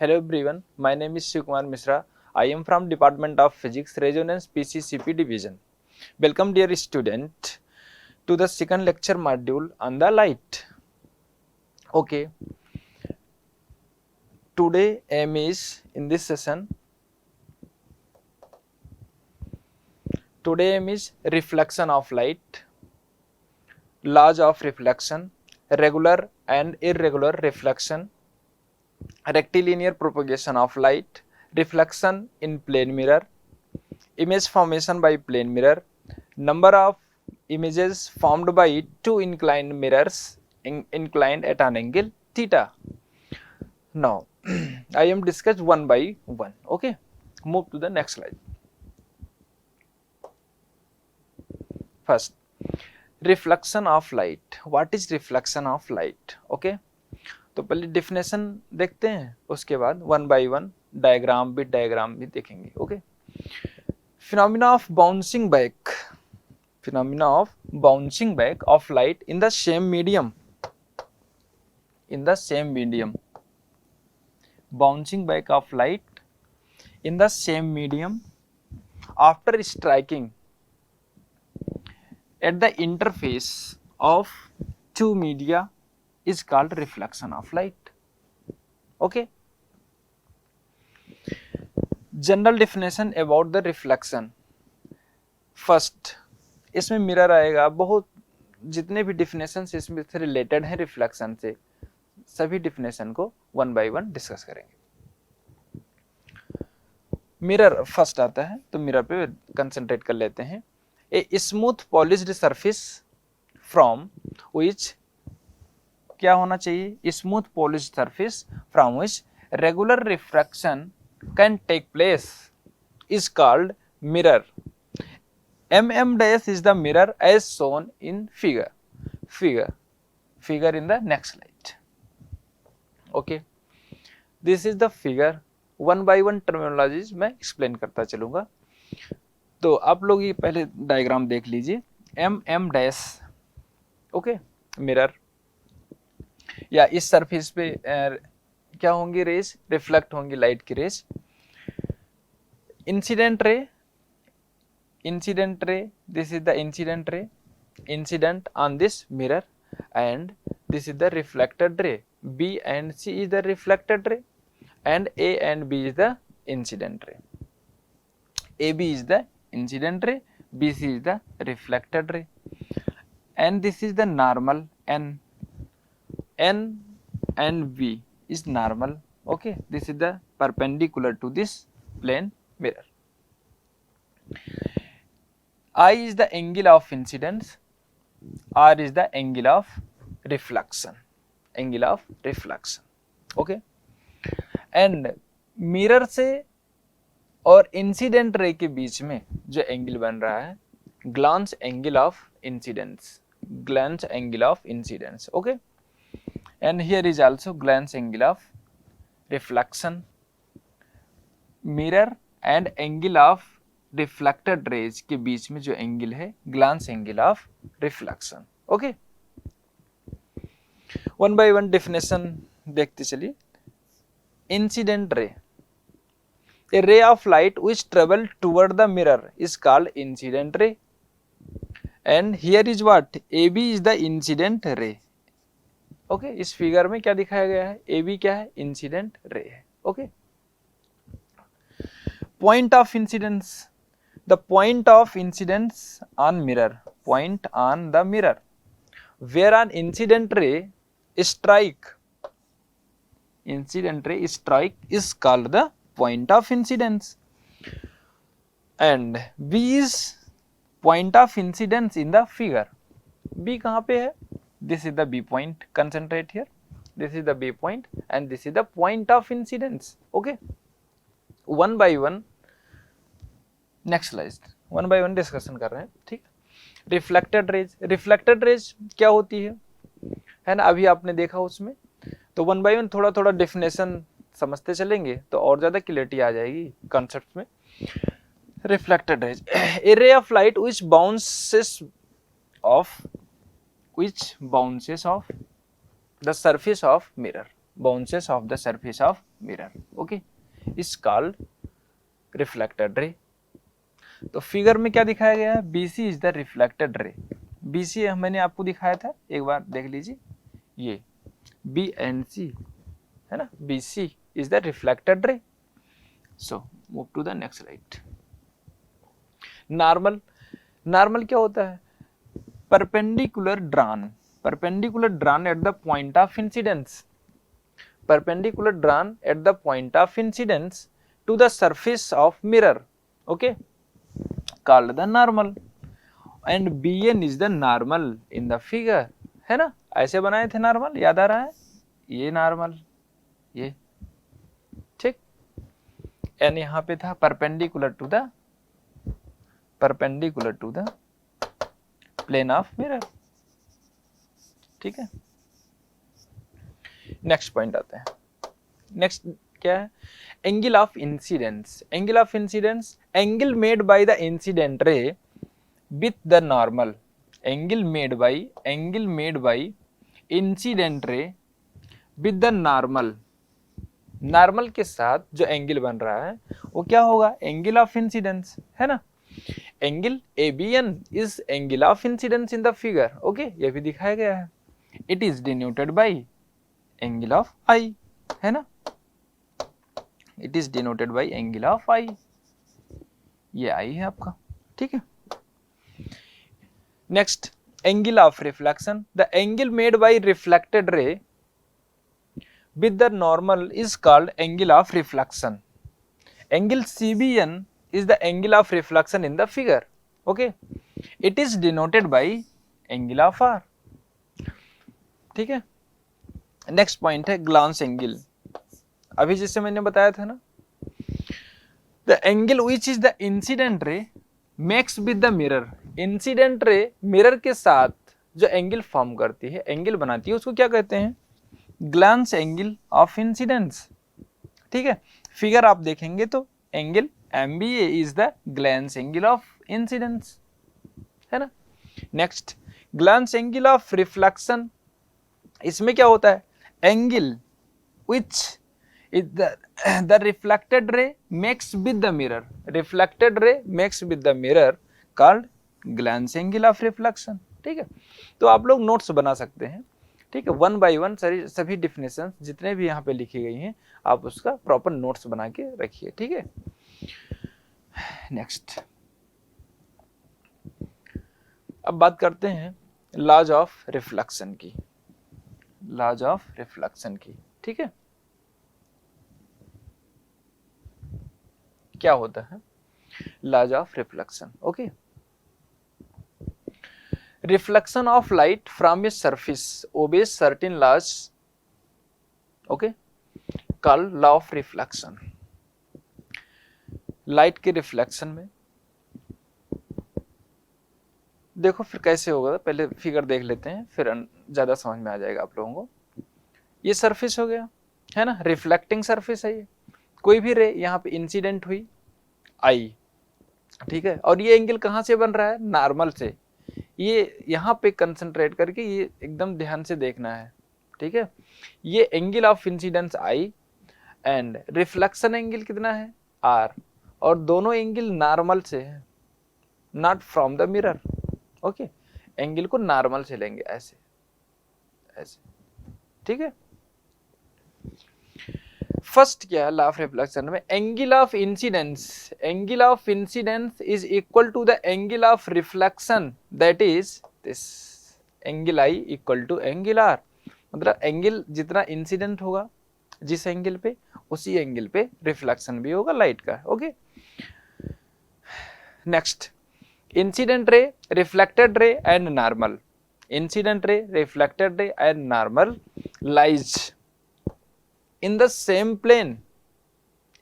Hello everyone, my name is Shivkumar Mishra. I am from Department of Physics, Resonance PCCP Division. Welcome dear student to the second lecture module on the light. Okay, today aim is in this session. Today aim is reflection of light, laws of reflection, regular and irregular reflection, rectilinear propagation of light, reflection in plane mirror, image formation by plane mirror, number of images formed by two inclined mirrors inclined at an angle theta. Now I am discussed one by one. Okay, move to the next slide. First, reflection of light. What is reflection of light? Okay, तो पहले definition देखते हैं, उसके बाद one by one diagram भी देखेंगे. Okay, phenomena of bouncing back of light in the same medium, bouncing back of light in the same medium after striking at the interface of two media is called reflection of light. Okay, general definition about the reflection. First, इसमें mirror आएगा. बहुत जितने भी definition इसमें से related हैं reflection से, सभी डिफिनेशन को वन बाय वन डिस्कस करेंगे. मिरर फर्स्ट आता है, तो मिरर पे कंसंट्रेट कर लेते हैं. A smooth polished surface from which, क्या होना चाहिए? Smooth polished surface from which regular refraction can take place is called mirror. MM dash is the mirror as shown in figure in the next slide. Okay, this is the figure. One by one terminologies मैं explain करता चलूंगा. तो आप लोग ये पहले diagram देख लीजिए. MM डैश, ओके, मिरर, या इस सरफेस पे क्या होंगी? रेज, रिफ्लेक्ट होंगी लाइट की rays. Incident ray, this is the incident ray, incident on this mirror, and this is the reflected ray. B and C is the reflected ray and A and B is the incident ray. AB is the incident ray, BC is the reflected ray, and this is the normal. N and V is normal. Okay, this is the perpendicular to this plane mirror. I is the angle of incidence, R is the angle of reflection. Okay, and mirror से और incident ray के बीच में जो angle बन रहा है, glance angle of incidence. Okay, and here is also glance angle of reflection. Mirror and angle of reflected rays के बीच में जो एंगल है, glance angle of reflection. Okay, one by one definition देखते चलिए. Incident ray, a ray of light which travel toward the mirror is called incident ray, and here is what? AB is the incident ray. Okay, इस figure में क्या दिखाया गया है? AB क्या है? इंसिडेंट रे है. Okay, point of incidence, the point of incidence on mirror, point on the mirror where an incident ray strike is called the point of incidence, and B is point of incidence in the figure. B कहाँ पे है? This is the B point. Concentrate here. This is the B point and this is the point of incidence. Okay, one by one next slide, one by one discussion कर रहे हैं. ठीक, reflected raise क्या होती है ना? अभी आपने देखा उसमें, तो वन बाय वन थोड़ा थोड़ा डेफिनेशन समझते चलेंगे तो और ज्यादा क्लियरिटी आ जाएगी कॉन्सेप्ट में. Reflected raise, A ray of light which bounces off the surface of mirror. bounces of the surface of mirror, okay, is called reflected ray. तो फिगर में क्या दिखाया गया है, BC इज द रिफ्लेक्टेड रे. BC मैंने आपको दिखाया था, एक बार देख लीजिए, ये B and C है ना, BC is the reflected ray. So move to the next slide. Normal, normal क्या होता है, perpendicular drawn, perpendicular drawn at the point of incidence, perpendicular drawn at the point of incidence to the surface of mirror, okay, called the normal, and BN is the normal in the figure, है ना, ऐसे बनाए थे normal, याद आ रहा है, ये normal, ये ठीक, एन यहाँ पे था perpendicular to the plane of mirror, ठीक है. नेक्स्ट पॉइंट आते हैं. नेक्स्ट क्या है, angle of incidence. Angle of incidence, angle made by the incident ray with the normal, angle made by incident ray with the normal, normal के साथ जो angle बन रहा है वो क्या होगा, एंगल ऑफ इंसिडेंस, है ना. Angle ABN is angle of incidence in the figure, okay, ये भी दिखाया गया है. It is denoted by angle of I, है ना, it is denoted by angle of I, ये I है आपका, ठीक है. Next, angle of reflection. The angle made bye reflected ray with the normal is called angle of reflection. Angle CBN is the angle of reflection in the figure, okay, it is denoted by angle of R, ठीक है. Next point है glance angle. अभी जैसे मैंने बताया था ना, the angle which is the incident रे makes with the mirror. Incident ray mirror के साथ जो एंगल फॉर्म करती है, एंगल बनाती है, उसको क्या कहते हैं, ग्लांस एंगल ऑफ इंसिडेंस, ठीक है. फिगर आप देखेंगे तो angle MBA is the glance angle of incidence, है ना. Next, glance angle of reflection. इसमें क्या होता है, angle which is the reflected ray makes with the mirror, reflected ray makes with the mirror called glance angle of reflection, ठीक है. तो आप लोग नोट्स बना सकते हैं, ठीक है, 1 by 1 सभी डिफिनेशन जितने भी यहाँ पे लिखी गई हैं आप उसका प्रॉपर नोट्स बना के रखिए, ठीक है. नेक्स्ट, अब बात करते हैं लॉज ऑफ रिफ्लेक्शन की, लॉज ऑफ रिफ्लेक्शन की, ठीक है. क्या होता है laws of reflection, okay. Reflection of light from a surface obeys certain laws, okay, called law of reflection. Light के रिफ्लेक्शन में देखो फिर कैसे होगा, पहले फिगर देख लेते हैं फिर ज्यादा समझ में आ जाएगा आप लोगों को. ये सरफेस हो गया, है ना, रिफ्लेक्टिंग सरफेस है ये. कोई भी रे यहाँ पे इंसिडेंट हुई I, ठीक है, और ये एंगल कहाँ से बन रहा है, नॉर्मल से. ये यहाँ पे कंसंट्रेट करके ये एकदम ध्यान से देखना है, ठीक है. ये angle of incidence I and reflection angle कितना है R, और दोनों एंगल नॉर्मल से है, not from the mirror, okay. Angle को नॉर्मल से लेंगे, ऐसे ऐसे, ठीक है. फर्स्ट क्या है लॉ ऑफ रिफ्लेक्शन में, angle of incidence, angle of incidence is equal to the angle of reflection, that is this angle I equal to angle R. मतलब एंगल जितना इंसिडेंट होगा जिस एंगल पे, उसी एंगल पे रिफ्लेक्शन भी होगा लाइट का, okay. Next, incident ray, reflected ray and normal. Incident ray, reflected ray and normal lies in the same plane,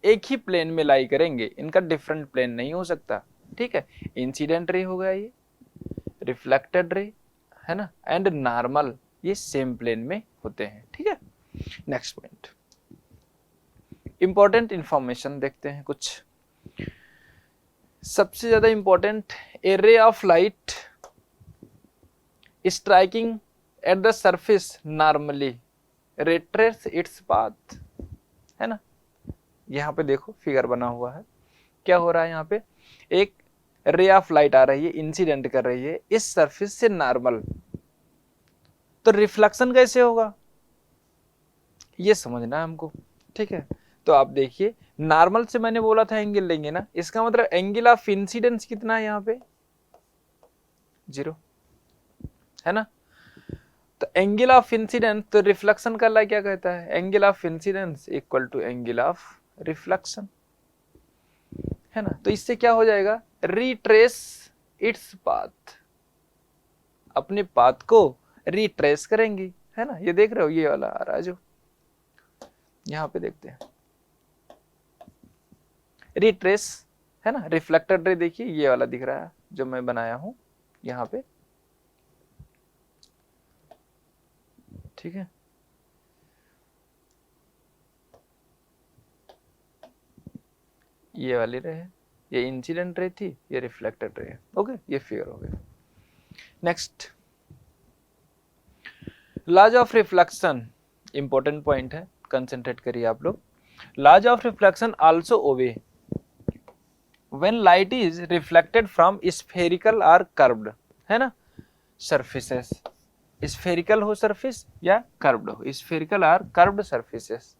एक ही प्लेन में लाई करेंगे, इनका डिफरेंट प्लेन नहीं हो सकता, ठीक है. इंसिडेंट रे हो गया ये, रिफ्लेक्टेड रे, है ना, एंड नॉर्मल, ये सेम प्लेन में होते हैं, ठीक है. नेक्स्ट पॉइंट, इंपॉर्टेंट इंफॉर्मेशन देखते हैं कुछ. सबसे ज्यादा important, A ray of light striking at the surface normally, retrace its path, है ना। यहाँ पे देखो फिगर बना हुआ है, क्या हो रहा है यहाँ पे, एक रे ऑफ लाइट आ रही है, इंसिडेंट कर रही है इस सरफेस से नॉर्मल, तो रिफ्लेक्शन कैसे होगा ये समझना है हमको, ठीक है। तो आप देखिए नॉर्मल से मैंने बोला था एंगल लेंगे ना, इसका मतलब एंगल ऑफ इंसिडेंस कितना है यहाँ पे, 0, है ना। तो एंगल ऑफ इंसिडेंस, तो रिफ्लेक्शन का ला क्या कहता है, angle of incidence equal to angle of reflection, है ना। तो इससे क्या हो जाएगा, रिट्रेस इट्स पाथ, अपने पाथ को रिट्रेस करेंगी, है ना। ये देख रहे हो ये वाला आ रहा है जो, यहां पे देखते हैं रिट्रेस, है ना। रिफ्लेक्टेड रे देखिए ये वाला दिख रहा है जो मैं बनाया हूं यहाँ पे, ठीक है। ये वाली रे है, ये इंसिडेंट रे थी, ये रिफ्लेक्टेड रे है, ओके। ये फिगर हो गया। Next, laws of reflection, important point है, कंसंट्रेट करिए आप लोग। Laws of reflection also obey when light is reflected from spherical और कर्व्ड, है ना, सरफेसेस, स्फेरिकल हो सरफेस या कर्व्ड हो, स्फेरिकल और कर्व्ड सरफेसेस,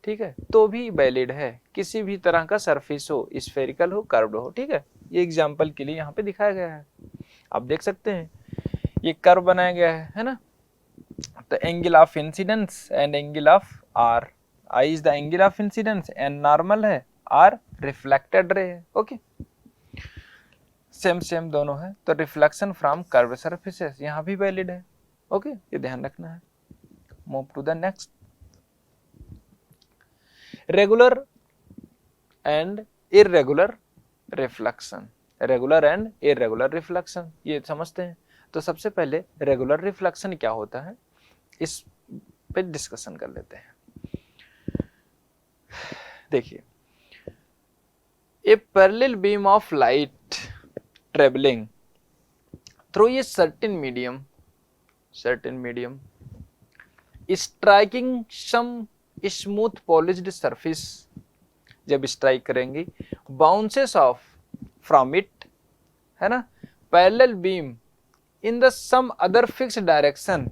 ठीक है, तो भी वैलिड है, किसी भी तरह का सरफेस हो, स्फेरिकल हो कर्व्ड हो, ठीक है। ये एग्जांपल के लिए यहाँ पे दिखाया गया है, आप देख सकते हैं ये कर्व बनाया गया है ना। तो angle of incidence and angle of R, I is the angle of incidence and normal है, आर रिफ्लेक्टेड रे है, ओके। सेम सेम दोनों है, तो रिफ्लेक्शन फ्रॉम कर्व सरफेसेस यहाँ भी वैलिड है, ओके। ये ध्यान रखना है। Move to the next, regular and irregular reflection, regular and irregular reflection ये समझते हैं। तो सबसे पहले रेगुलर रिफ्लेक्शन क्या होता है इस पे डिस्कशन कर लेते हैं। देखिए, a parallel beam of light travelling through a certain medium striking some smooth polished surface, जब स्ट्राइक करेंगे बाउंसेस ऑफ फ्रॉम इट, है ना, parallel beam in the some other fixed direction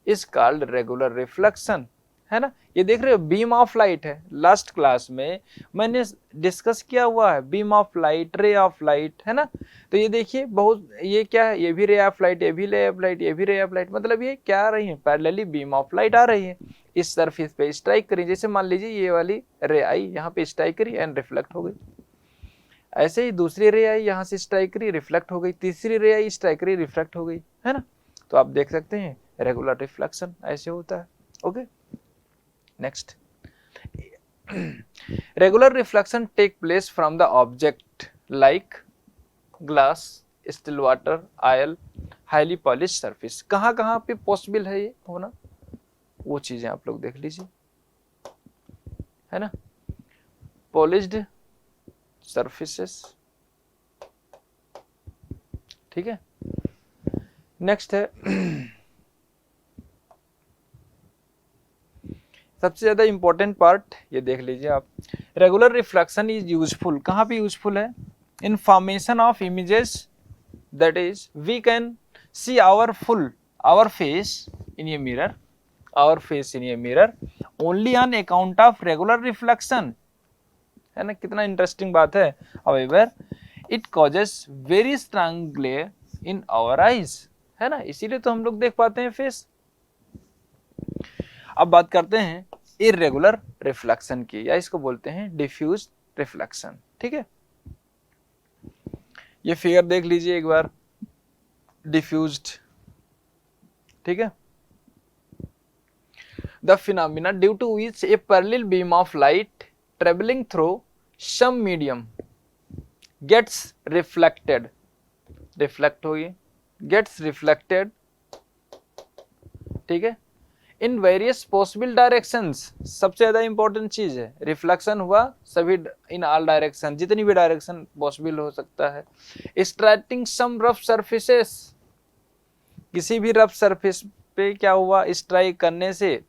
is called regular reflection, है ना। ये देख रहे हो बीम ऑफ लाइट है, लास्ट क्लास में मैंने डिस्कस किया हुआ है beam of light, ray of light, है ना। तो ये देखिए बहुत, ये क्या है, ये भी रे ऑफ लाइट, ये भी रे ऑफ लाइट, ये भी रे ऑफ लाइट, मतलब ये क्या आ रही है, पैरेलली बीम ऑफ लाइट आ रही है, इस सरफेस पे स्ट्राइक करी। जैसे मान लीजिए ये वाली रे आई यहाँ पे स्ट्राइक करी एंड रिफ्लेक्ट हो गई, ऐसे ही दूसरी रे आई यहाँ से स्ट्राइक करी रिफ्लेक्ट हो गई, तीसरी रे आई स्ट्राइक करी रिफ्लेक्ट हो गई, है ना। तो आप देख सकते हैं रेगुलर रिफ्लेक्शन ऐसे होता है, okay. Next, regular reflection take place from the object like glass, still water, oil, highly polish surface. कहाँ कहाँ पे पॉसिबल है ये होना, वो चीजें आप लोग देख लीजिए, है ना। पॉलिश्ड सरफेसेस, ठीक है। नेक्स्ट है सबसे ज्यादा इंपॉर्टेंट पार्ट, ये देख लीजिए आप, रेगुलर रिफ्लेक्शन इज यूजफुल, कहाँ पे यूजफुल है, in formation of images, that is we can see our face in a mirror, our face in a mirror only on account of regular reflection, है ना। कितना इंटरेस्टिंग बात है। However, it causes very strong glare in our eyes, है ना, इसीलिए तो हम लोग देख पाते हैं फेस। अब बात करते हैं इर्रेगुलर रिफ्लेक्शन की, या इसको बोलते हैं डिफ्यूज रिफ्लेक्शन, ठीक है। ये फिगर देख लीजिए एक बार, डिफ्यूज्ड, ठीक है। The phenomena due to which a parallel beam of light traveling through some medium gets reflected, reflect होगी, gets reflected, ठीक है, in various possible directions। सबसे ज्यादा इंपॉर्टेंट चीज है, रिफ्लेक्शन हुआ सभी इन ऑल डायरेक्शन, जितनी भी डायरेक्शन पॉसिबल हो सकता है। स्ट्राइकिंग सम रफ सरफेसेस, किसी भी रफ सरफेस पे क्या हुआ, स्ट्राइक करने से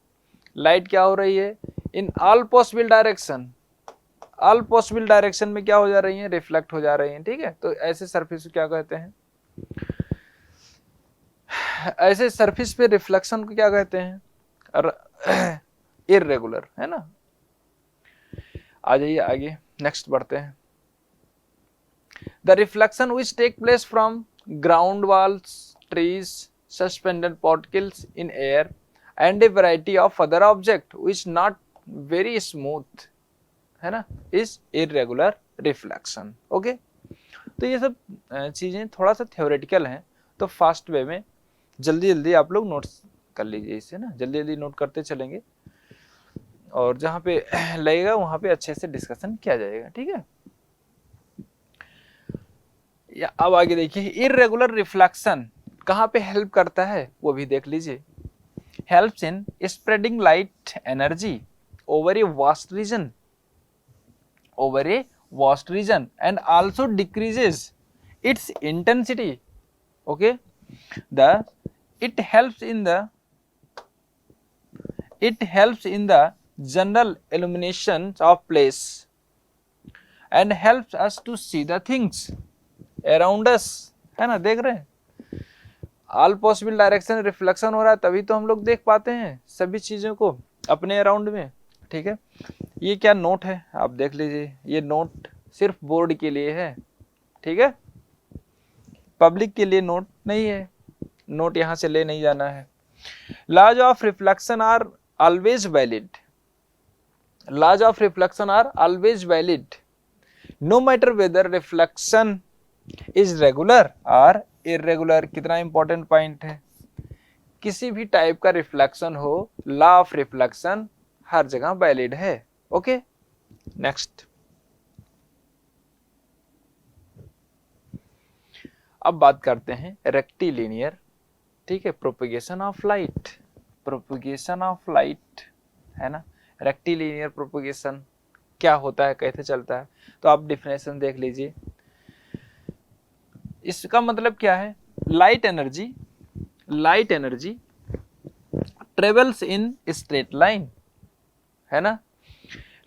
लाइट क्या हो रही है, in all possible direction, all possible direction में क्या हो जा रही है, रिफ्लेक्ट हो जा रही है। ठीक है, तो ऐसे सरफेस को क्या कहते हैं, ऐसे सरफेस पे रिफ्लेक्शन को क्या कहते हैं, इररेगुलर, है ना। आ जाइए आगे, नेक्स्ट बढ़ते हैं। The reflection which take place from ground walls, trees, suspended particles in air and a variety of other object which not very smooth, है ना, इज इररेगुलर रिफ्लेक्शन। ओके, तो ये सब चीजें थोड़ा सा थ्योरेटिकल हैं, तो फास्ट वे में जल्दी जल्दी आप लोग नोट्स कर लीजिए इसे ना, जल्दी जल्दी नोट करते चलेंगे और जहाँ पे लगेगा वहाँ पे अच्छे से डिस्कशन किया जाएगा। ठीक है, या अब आगे देखिए, इररेगुलर रिफ्लेक्शन कहाँ पे हेल्प करता है वो भी देख लीजिए। Helps in spreading light energy over a vast region, over a vast region and also decreases its intensity. Okay, it helps in the general illumination of place and helps us to see the things around us, है ना, देख रहे हैं all possible direction reflection हो रहा है, तभी तो हम लोग देख पाते हैं सभी चीजों को अपने अराउंड में। ठीक है, ये क्या नोट है आप देख लीजिए, ये नोट सिर्फ बोर्ड के लिए है। ठीक है, पब्लिक के लिए नोट नहीं है, नोट यहां से ले नहीं जाना है। Laws of reflection are always valid, laws of reflection are always valid no matter whether reflection is regular और इररेगुलर। कितना इंपॉर्टेंट पॉइंट है, किसी भी टाइप का रिफ्लेक्शन हो, लॉ ऑफ रिफ्लेक्शन हर जगह वैलिड है। Okay, next. अब बात करते हैं रेक्टिलिनियर, ठीक है, propagation of light, propagation of light, है ना, रेक्टिलिनियर प्रोपगेशन क्या होता है, कैसे चलता है, तो आप डिफिनेशन देख लीजिए। इसका मतलब क्या है, light energy travels in straight line, है ना,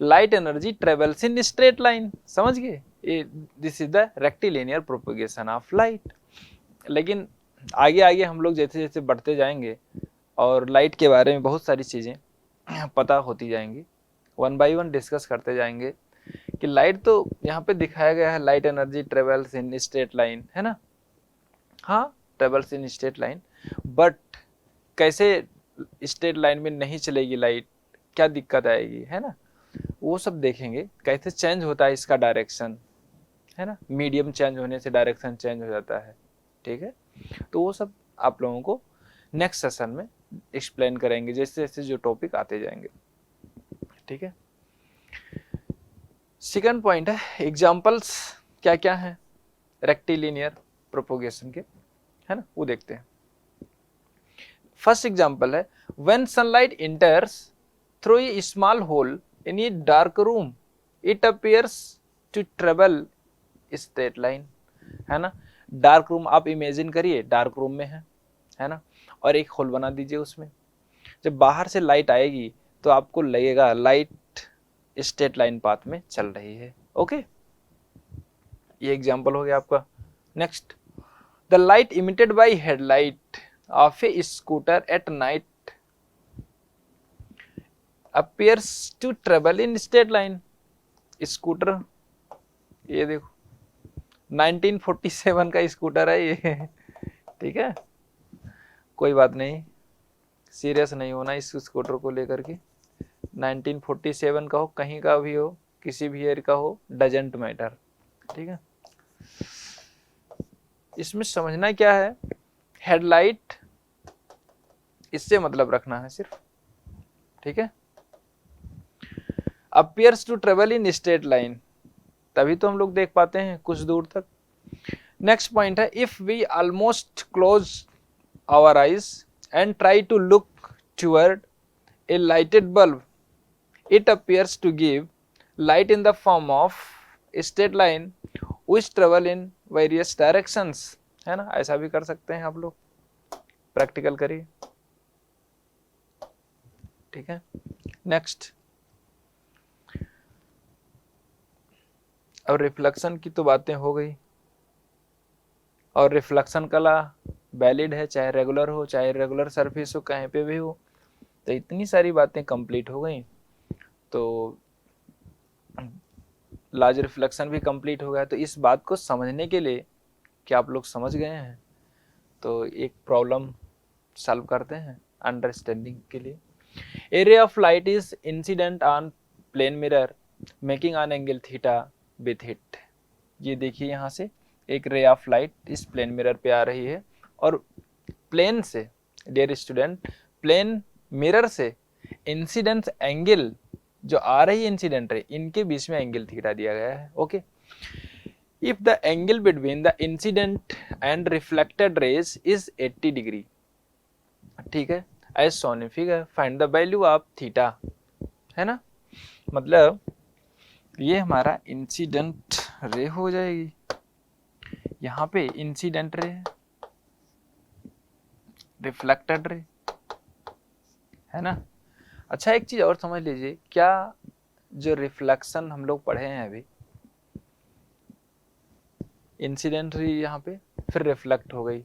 light energy travels in straight line, समझ गए, this is the rectilinear propagation of light. लेकिन आगे आगे हम लोग जैसे जैसे बढ़ते जाएंगे और लाइट के बारे में बहुत सारी चीजें पता होती जाएंगी, वन बाय वन डिस्कस करते जाएंगे कि लाइट तो यहाँ पे दिखाया गया है, light energy travels in straight line, है ना, हाँ travels in straight line, but कैसे स्ट्रेट लाइन में नहीं चलेगी लाइट, क्या दिक्कत आएगी, है ना, वो सब देखेंगे, कैसे चेंज होता है इसका डायरेक्शन, है ना, मीडियम चेंज होने से डायरेक्शन चेंज हो जाता है। ठीक है, तो वो सब आप लोगों को नेक्स्ट सेशन में एक्सप्लेन करेंगे जैसे जैसे जो टॉपिक आते जाएंगे। ठीक है, सेकंड पॉइंट है एग्जांपल्स क्या क्या है रेक्टिलिनियर प्रोपोगेशन के, है ना, वो देखते हैं। फर्स्ट एग्जांपल है when sunlight enters through a small hole in a dark room it appears to travel straight line, है ना, डार्क रूम आप इमेजिन करिए, डार्क रूम में है ना, और एक होल बना दीजिए, उसमें जब बाहर से लाइट आएगी तो आपको लगेगा लाइट स्ट्रेट लाइन पाथ में चल रही है। ओके, ये एग्जांपल हो गया आपका। Next, the light emitted by headlight of a scooter at night appears to travel in straight line। Scooter ये देखो 1947 का स्कूटर है ये, ठीक है, कोई बात नहीं, सीरियस नहीं होना इस स्कूटर को लेकर के, 1947 का हो, कहीं का भी हो, किसी भी ईयर का हो, डजेंट मैटर। ठीक है, इसमें समझना क्या है, हेडलाइट इससे मतलब रखना है सिर्फ। ठीक है, appears to travel in straight line, तभी तो हम लोग देख पाते हैं कुछ दूर तक। नेक्स्ट पॉइंट है if we almost close our eyes and try to look toward a lighted bulb it appears to give light in the form of straight line which travel in various directions, है ना, ऐसा भी कर सकते हैं आप लोग, प्रैक्टिकल करिए। ठीक है। नेक्स्ट, अब रिफ्लेक्शन की तो बातें हो गई, और रिफ्लेक्शन कला वैलिड है, चाहे रेगुलर हो चाहे रेगुलर सरफेस हो, कहीं पे भी हो। तो इतनी सारी बातें कंप्लीट हो गई, तो लार्ज रिफ्लेक्शन भी कंप्लीट हो गया। तो इस बात को समझने के लिए क्या आप लोग समझ गए हैं, तो एक प्रॉब्लम सॉल्व करते हैं अंडरस्टैंडिंग के लिए। A ray of light is incident on plane mirror making an angle theta with it. ये देखिए यहाँ से एक रे ऑफ लाइट इस प्लेन मिरर पे आ रही है, और प्लेन से, डियर स्टूडेंट, प्लेन मिरर से इंसिडेंस एंगल जो आ रही है इंसिडेंट रे, इनके बीच में एंगल थीटा दिया गया है। Okay, if the angle between the incident and reflected rays is 80 degree, ठीक है, as shown in figure, find the value of theta, है ना। मतलब ये हमारा इंसिडेंट रे हो जाएगी, यहाँ पे इंसिडेंट रे है, रिफ्लेक्टेड रे, है ना। अच्छा, एक चीज और समझ लीजिए, क्या जो रिफ्लेक्शन हम लोग पढ़े हैं अभी, इंसिडेंट रे यहाँ पे फिर रिफ्लेक्ट हो गई,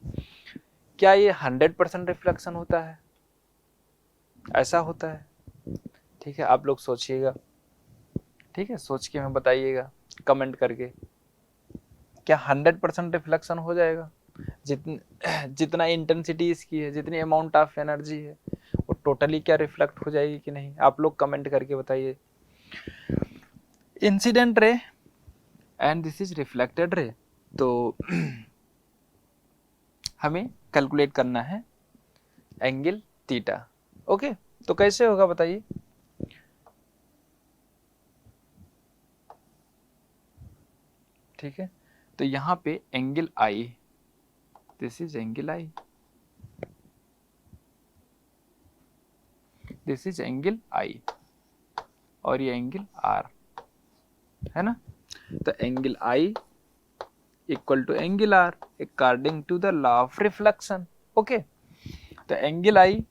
क्या ये 100% रिफ्लेक्शन होता है? ऐसा होता है? ठीक है, आप लोग सोचिएगा, ठीक है, सोच के हमें बताइएगा कमेंट करके, क्या 100% रिफ्लेक्शन हो जाएगा? जितना इंटेंसिटी इसकी है, जितनी अमाउंट ऑफ एनर्जी है, वो टोटली क्या रिफ्लेक्ट हो जाएगी कि नहीं? आप लोग कमेंट करके बताइए। Incident ray and this is reflected ray, तो हमें कैलकुलेट करना है एंगल थीटा। ओके, तो कैसे होगा बताइए। ठीक है, तो यहाँ पे angle I, this is angle I, this is angle I, और ये एंगल आर, है ना। तो angle I equal to angle R according to the law of reflection. Okay, तो angle I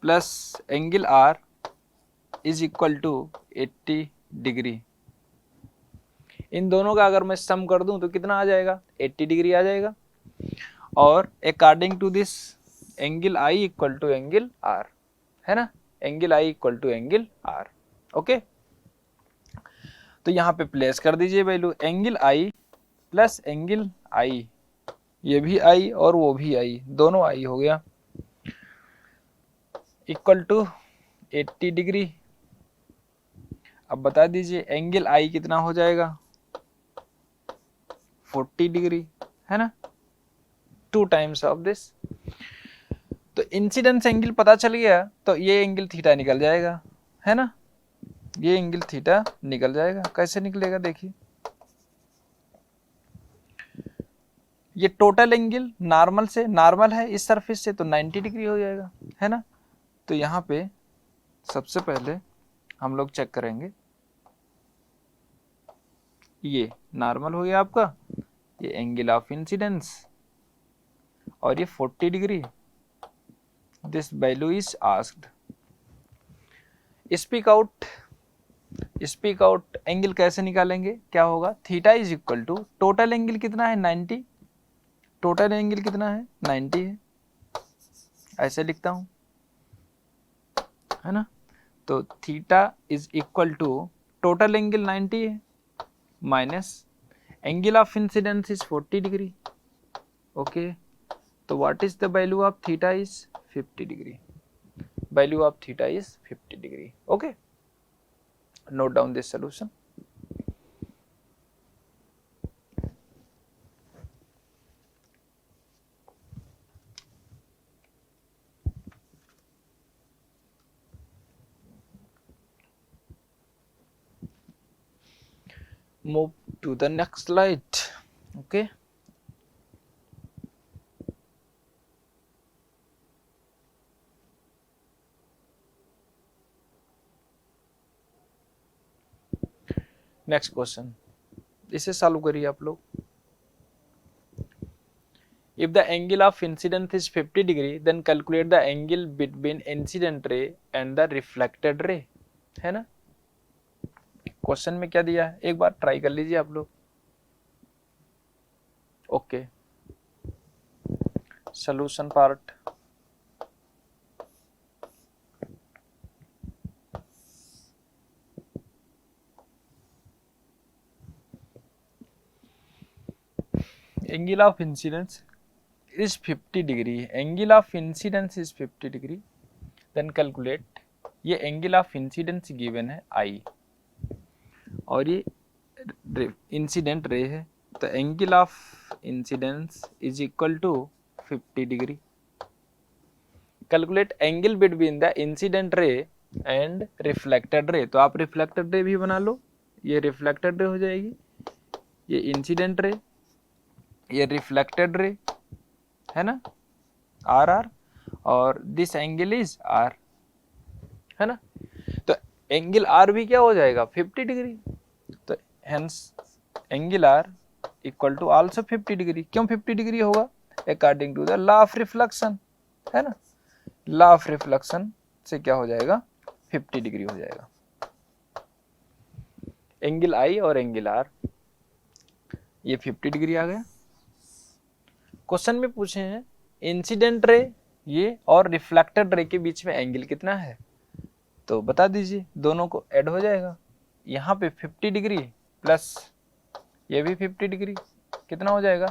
plus angle R is equal to 80 degree. इन दोनों का अगर मैं सम कर दूं तो कितना आ जाएगा? 80 डिग्री आ जाएगा। और according to this angle I equal to angle R, है ना, angle I equal to angle R. Okay, तो यहाँ पे प्लेस कर दीजिए value, angle I plus angle I, ये भी आई और वो भी आई, दोनों आई हो गया, इक्वल टू 80 डिग्री। अब बता दीजिए एंगल आई कितना हो जाएगा? 40 डिग्री, है ना, 2 टाइम्स ऑफ दिस। तो इंसिडेंस एंगल पता चल गया, तो ये एंगल थीटा निकल जाएगा, है ना, ये एंगल थीटा निकल जाएगा। कैसे निकलेगा देखिए, ये टोटल एंगल नॉर्मल से, नॉर्मल है इस सरफेस से, तो 90 डिग्री हो जाएगा, है ना। तो यहाँ पे सबसे पहले हम लोग चेक करेंगे, ये नॉर्मल हो गया आपका, ये एंगल ऑफ इंसिडेंस, और ये 40 degree, this value is asked. Speak out angle कैसे निकालेंगे, क्या होगा? Theta is equal to total angle कितना है? 90, टोटल एंगल कितना है? 90 है, ऐसे लिखता हूं, है ना। तो theta is equal to total angle 90 है minus angle of incidence is 40 degree. Okay, तो what is the value of theta is 50 degree, value of theta is 50 degree. Okay, note down this solution. Move to the next slide. Okay, next question, इसे solve करिए आप लोग। If the angle of incidence is 50 degree, then calculate the angle between incident ray and the reflected ray, है ना। Question में क्या दिया है, एक बार ट्राई कर लीजिए आप लोग। Okay, solution part. angle of incidence is 50 degree, angle of incidence is 50 degree, then calculate, ये angle of incidence given है I और ये इंसिडेंट रे है, तो angle of incidence is equal to 50 degree. Calculate angle between the incident ray and reflected ray, तो आप reflected ray भी बना लो, ये रिफ्लेक्टेड रे हो जाएगी, ये इंसिडेंट रे, ये रिफ्लेक्टेड रे, है ना, आर आर, और दिस एंगल इज आर, है ना। तो एंगल आर भी क्या हो जाएगा, 50 डिग्री, तो hence angle R equal to also 50 degree. क्यों 50 डिग्री होगा, according to the law of reflection, है ना, लॉ ऑफ रिफ्लेक्शन से क्या हो जाएगा, 50 डिग्री हो जाएगा। एंगल आई और एंगल आर ये 50 डिग्री आ गया। क्वेश्चन में पूछे हैं इंसिडेंट रे ये और रिफ्लेक्टेड रे के बीच में एंगल कितना है, तो बता दीजिए, दोनों को ऐड हो जाएगा। यहाँ पे 50 डिग्री प्लस ये भी 50 डिग्री, कितना हो जाएगा,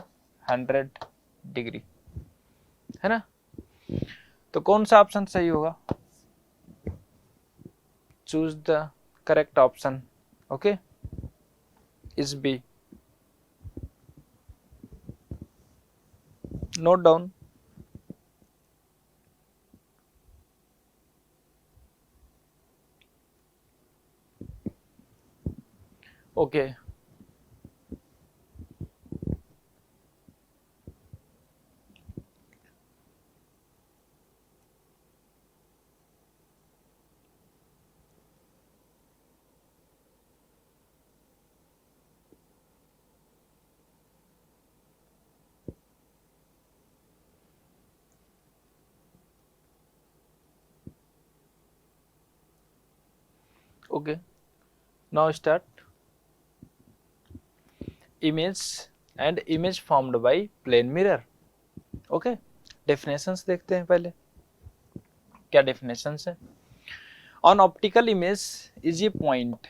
100 डिग्री, है ना। तो कौन सा ऑप्शन सही होगा, choose the correct option, okay, is B. Note down. Okay, okay, now start. Image and image formed by plane mirror, okay, definitions देखते हैं पहले, क्या definitions है। On optical image is a point,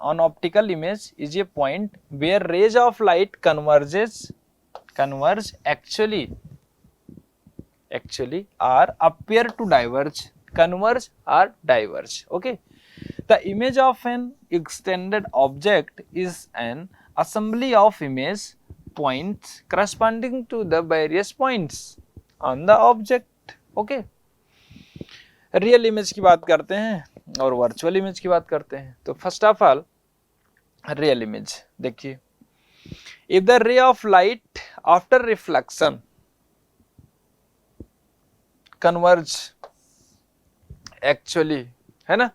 on optical image is a point where rays of light converge actually or appear to diverge, converge or diverge, okay। The image of an extended object is an assembly of image points corresponding to the various points on the object, okay। Real image की बात करते हैं और virtual image की बात करते हैं। तो first of all real image देखिए, if the ray of light after reflection converge actually, है ना,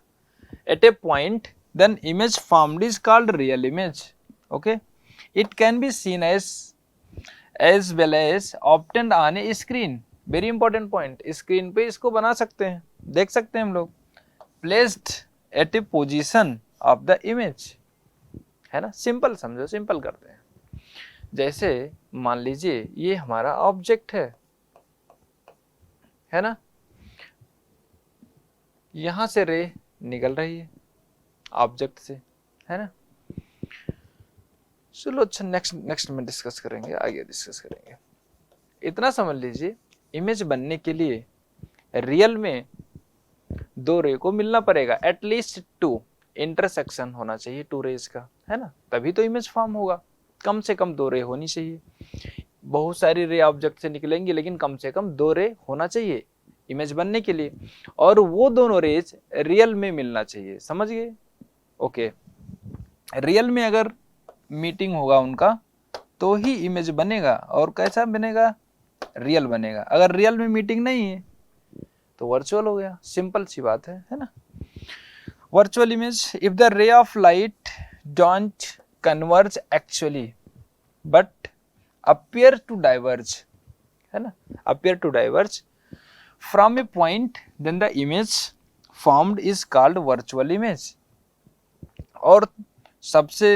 at a point, then image formed is called real image, okay। It can be seen as well as obtained on a screen, very important point, screen पे इसको बना सकते हैं, देख सकते हैं हम लोग, placed at a position of the image, है ना। सिंपल समझो, सिंपल करते हैं। जैसे मान लीजिए ये हमारा ऑब्जेक्ट है ना, यहां से रे निकल रही है ऑब्जेक्ट से, है ना। चलो अच्छा, नेक्स्ट में डिस्कस करेंगे, आगे डिस्कस करेंगे। इतना समझ लीजिए, इमेज बनने के लिए रियल में दो रे को मिलना पड़ेगा, एटलीस्ट 2 इंटरसेक्शन होना चाहिए 2 रेज का, है ना, तभी तो इमेज फॉर्म होगा। कम से कम 2 रे होनी चाहिए, बहुत सारी रे ऑब्जेक्ट से निकलेंगी, लेकिन कम से कम 2 रे होना चाहिए इमेज बनने के लिए, और वो दोनों रेज रियल में मिलना चाहिए, समझ गए, ओके। रियल में अगर मीटिंग होगा उनका तो ही इमेज बनेगा, और कैसा बनेगा, रियल बनेगा। अगर रियल में मीटिंग नहीं है तो वर्चुअल हो गया, सिंपल सी बात है ना। Virtual image, if the ray of light don't converge actually but appear to diverge, है ना, appear to diverge from a point, then the image formed is called virtual image. और सबसे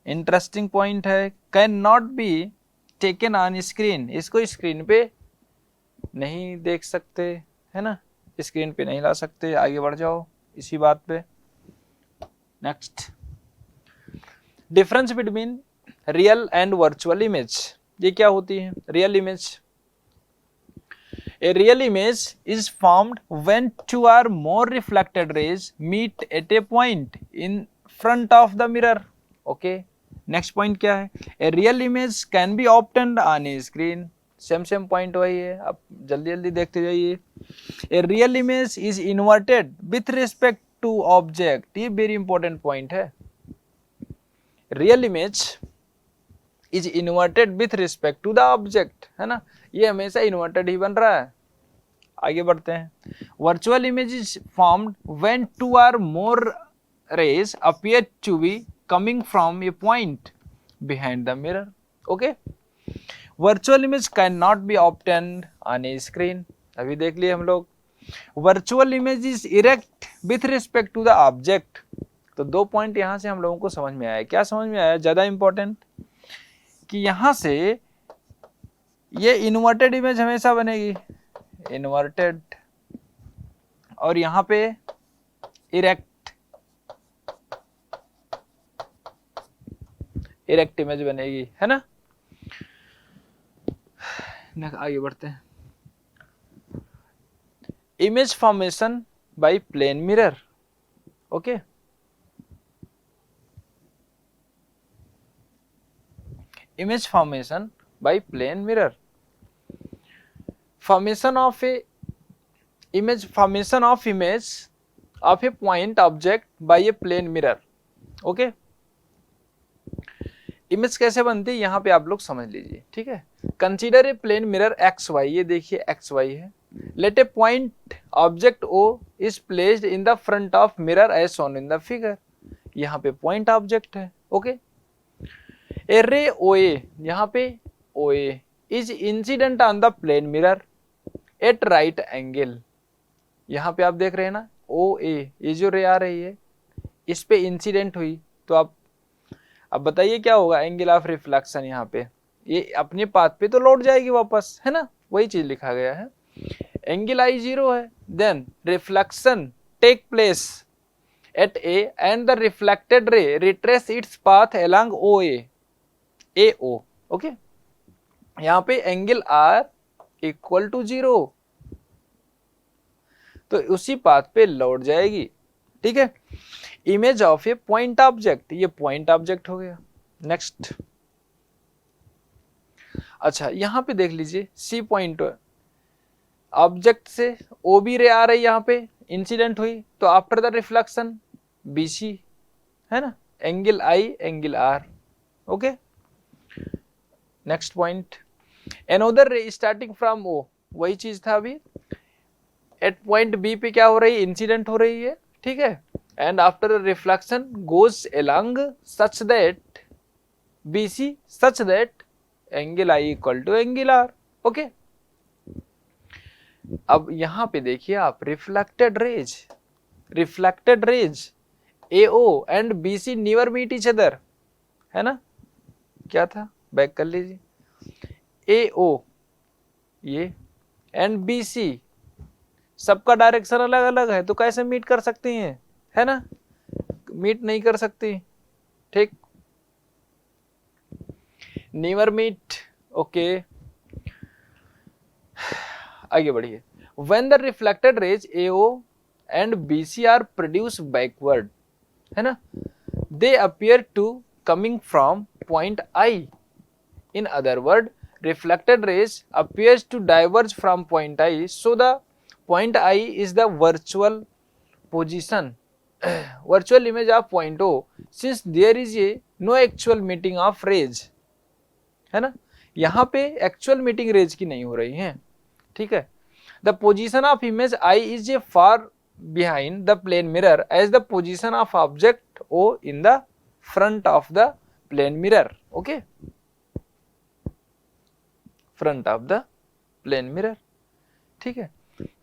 इंटरेस्टिंग पॉइंट है, can not be taken on screen, इसको screen पे नहीं देख सकते, है ना, स्क्रीन पे नहीं ला सकते। आगे बढ़ जाओ इसी बात पे। Next, difference between real and virtual image, ये क्या होती है? Real image, a real image is formed when two or more reflected rays meet at a point in front of the mirror. Okay, next point क्या है? a real image can be obtained on a screen. Same point वही है, आप जल्दी जल्दी देखते जाइए। a real image is inverted with respect to object, ये वेरी इंपॉर्टेंट पॉइंट है। Real image is inverted with respect to the object, है ना, ये हमेशा इन्वर्टेड ही बन रहा है। आगे बढ़ते हैं। Virtual image is formed when two or more rays appear to be coming from a point behind the mirror. Okay, virtual image can not be obtained on a screen, अभी देख लिए हम लोग। Virtual image is erect with respect to the object. तो दो point यहां से हम लोगों को समझ में आया। क्या समझ में आया? ज्यादा इंपॉर्टेंट कि यहां से ये इन्वर्टेड इमेज हमेशा बनेगी, इन्वर्टेड, और यहां पे इरेक्ट, इरेक्ट इमेज बनेगी, है ना। आगे बढ़ते हैं। Image formation by plane mirror. Okay, image formation by plane mirror, formation of image of a point object by a plane mirror. Okay, image कैसे बनती है यहाँ पे आप लोग समझ लीजिए, ठीक है। Consider a plane mirror X Y, ये देखिए एक्स वाई है। Let a point object O is placed in the front of mirror as shown in the figure, यहाँ पे पॉइंट ऑब्जेक्ट है। ओके, ए रे OA, यहाँ पे OA is incident on the plane mirror at right angle, यहाँ पे आप देख रहे हैं ना OA, ये जो रे आ रही है इस पे इंसिडेंट हुई, तो आप अब बताइए क्या होगा? एंगल ऑफ रिफ्लेक्शन, यहाँ पे ये अपने पाथ पे तो लौट जाएगी वापस, है ना, वही चीज लिखा गया है। एंगल I 0 है, then reflection take place at A and the reflected ray retrace its path along OA, AO। Okay, यहाँ पे एंगल R इक्वल टू 0, तो उसी पाथ पे लौट जाएगी, ठीक है। Image of A point object, ये पॉइंट ऑब्जेक्ट हो गया। नेक्स्ट, अच्छा यहाँ पे देख लीजिए सी पॉइंट ऑब्जेक्ट से OB रे आ रही, यहाँ पे इंसिडेंट हुई, तो आफ्टर द रिफ्लेक्शन BC, है ना, angle I angle R। Okay, next point, another रे स्टार्टिंग फ्रॉम O, वही चीज था अभी, एट पॉइंट B पे क्या हो रही है? इंसिडेंट हो रही है, ठीक है, and after reflection goes along such that BC such that angle I equal to angle R। Okay, अब यहां पे देखिए आप, reflected rays AO and BC never meet each other, है ना, क्या था? बैक कर लीजिए, AO ये एंड BC सबका डायरेक्शन अलग अलग है, तो कैसे मीट कर सकती हैं, है ना, मीट नहीं कर सकती, ठीक, नेवर मीट। ओके, आगे बढ़िए। When the reflected rays AO and BC are produced backward, है ना, they appear to coming from point I. In other word, reflected rays appears to diverge from point I, so the point I is the virtual position, virtual image of point O, since there is a no actual meeting of rays, है ना, यहाँ पे actual meeting raise की नहीं हो रही है, ठीक है। The position of image I is a far behind the plane mirror as the position of object O in the front of the plane mirror. Okay, front of the plane mirror. ठीक है,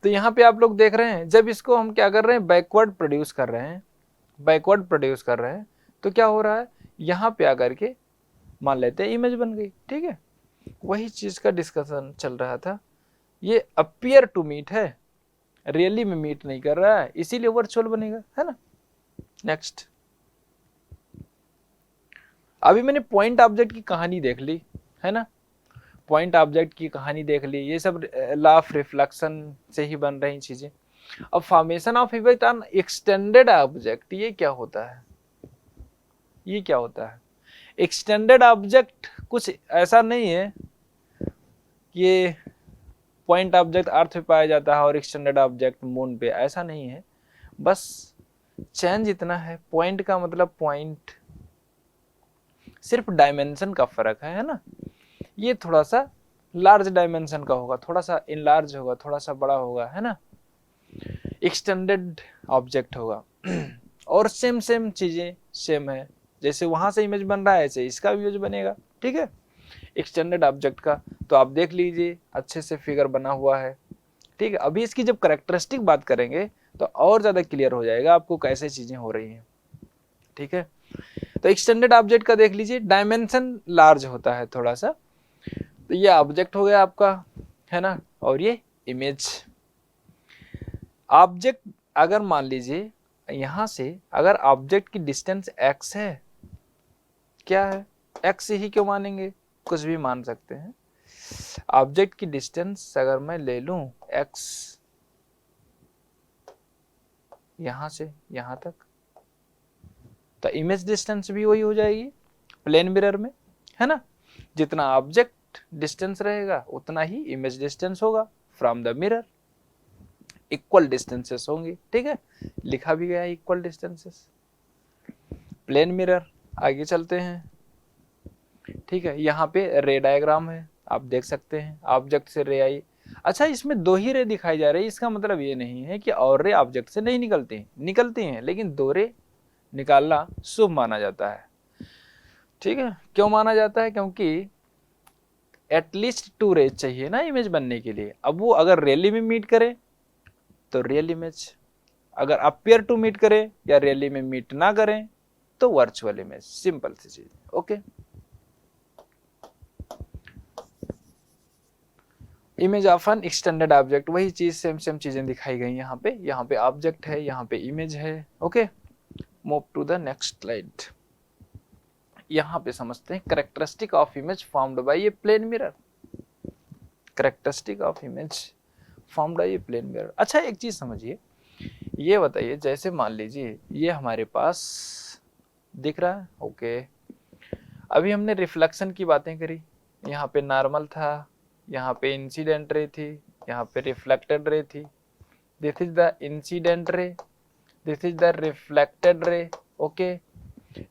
तो यहाँ पे आप लोग देख रहे हैं जब इसको हम क्या कर रहे हैं, बैकवर्ड प्रोड्यूस कर रहे हैं, बैकवर्ड प्रोड्यूस कर रहे हैं, तो क्या हो रहा है, यहाँ पे आकर के मान लेते हैं इमेज बन गई। ठीक है, वही चीज का डिस्कशन चल रहा था। ये अपीयर टू मीट है, रियली में मीट नहीं कर रहा है, इसीलिए वर्चुअल बनेगा, है ना। नेक्स्ट, अभी मैंने पॉइंट ऑब्जेक्ट की कहानी देख ली, है ना, पॉइंट ऑब्जेक्ट की कहानी देख ली, ये सब लॉ ऑफ रिफ्लेक्शन से ही बन रही चीजें। अब formation of image on extended object, ये क्या होता है, ये क्या होता है। एक्सटेंडेड ऑब्जेक्ट कुछ ऐसा नहीं है कि पॉइंट ऑब्जेक्ट अर्थ पे पाया जाता है और एक्सटेंडेड ऑब्जेक्ट मून पे, ऐसा नहीं है। बस चेंज इतना है, पॉइंट का मतलब पॉइंट, सिर्फ डायमेंशन का फर्क है ना। ये थोड़ा सा लार्ज डायमेंशन का होगा, थोड़ा सा इनलार्ज होगा, थोड़ा सा बड़ा होगा, है ना, एक्सटेंडेड ऑब्जेक्ट होगा। और सेम सेम चीजें सेम है, जैसे वहां से इमेज बन रहा है ऐसे इसका भी इमेज बनेगा। ठीक है, एक्सटेंडेड ऑब्जेक्ट का तो आप देख लीजिए अच्छे से फिगर बना हुआ है। ठीक है, अभी इसकी जब कैरेक्टरिस्टिक बात करेंगे तो और ज्यादा क्लियर हो जाएगा आपको कैसे चीजें हो रही हैं। ठीक है, तो एक्सटेंडेड ऑब्जेक्ट का देख लीजिए, डायमेंशन लार्ज होता है थोड़ा सा, तो ये ऑब्जेक्ट हो गया आपका, है ना, और ये इमेज। ऑब्जेक्ट अगर मान लीजिए यहां से अगर ऑब्जेक्ट की डिस्टेंस x है, क्या है, x ही क्यों मानेंगे, कुछ भी मान सकते हैं। ऑब्जेक्ट की डिस्टेंस अगर मैं ले लूं x, यहां से यहां तक, तो इमेज डिस्टेंस भी वही हो जाएगी प्लेन मिरर में, है ना। जितना ऑब्जेक्ट डिस्टेंस रहेगा उतना ही इमेज डिस्टेंस होगा from the mirror, equal distances होंगे। ठीक है, लिखा भी गया है इक्वल डिस्टेंसेस प्लेन मिरर। आगे चलते हैं। ठीक है, यहाँ पे रे डायग्राम है, आप देख सकते हैं ऑब्जेक्ट से रे आई। अच्छा, इसमें दो ही रे दिखाई जा रही है, इसका मतलब ये नहीं है कि और रे ऑब्जेक्ट से नहीं निकलती हैं, निकलती हैं, लेकिन दो रे निकालना शुभ माना जाता है। ठीक है, क्यों माना जाता है, क्योंकि एटलीस्ट 2 रेज चाहिए ना इमेज बनने के लिए। अब वो अगर रियली में मीट करे तो रियल इमेज, अगर अपीयर टू मीट करे या रियली में मीट ना करें तो वर्चुअल इमेज, सिंपल सी चीज। Okay, image of N extended object, वही चीज सेम सेम चीजें दिखाई गई यहाँ पे ऑब्जेक्ट है, यहाँ पे इमेज है। Okay, move to the next slide. यहाँ पे समझते हैं characteristic of image formed by a plane mirror, characteristic of image formed by a plane mirror. अच्छा, एक चीज समझिए, ये बताइए, जैसे मान लीजिए ये हमारे पास दिख रहा है। ओके, अभी हमने रिफ्लेक्शन की बातें करी, यहाँ पे नॉर्मल था, यहाँ पे इंसिडेंट रे थी, यहाँ पे रिफ्लेक्टेड रे थी। This is the incident ray, this is the reflected रे। Okay,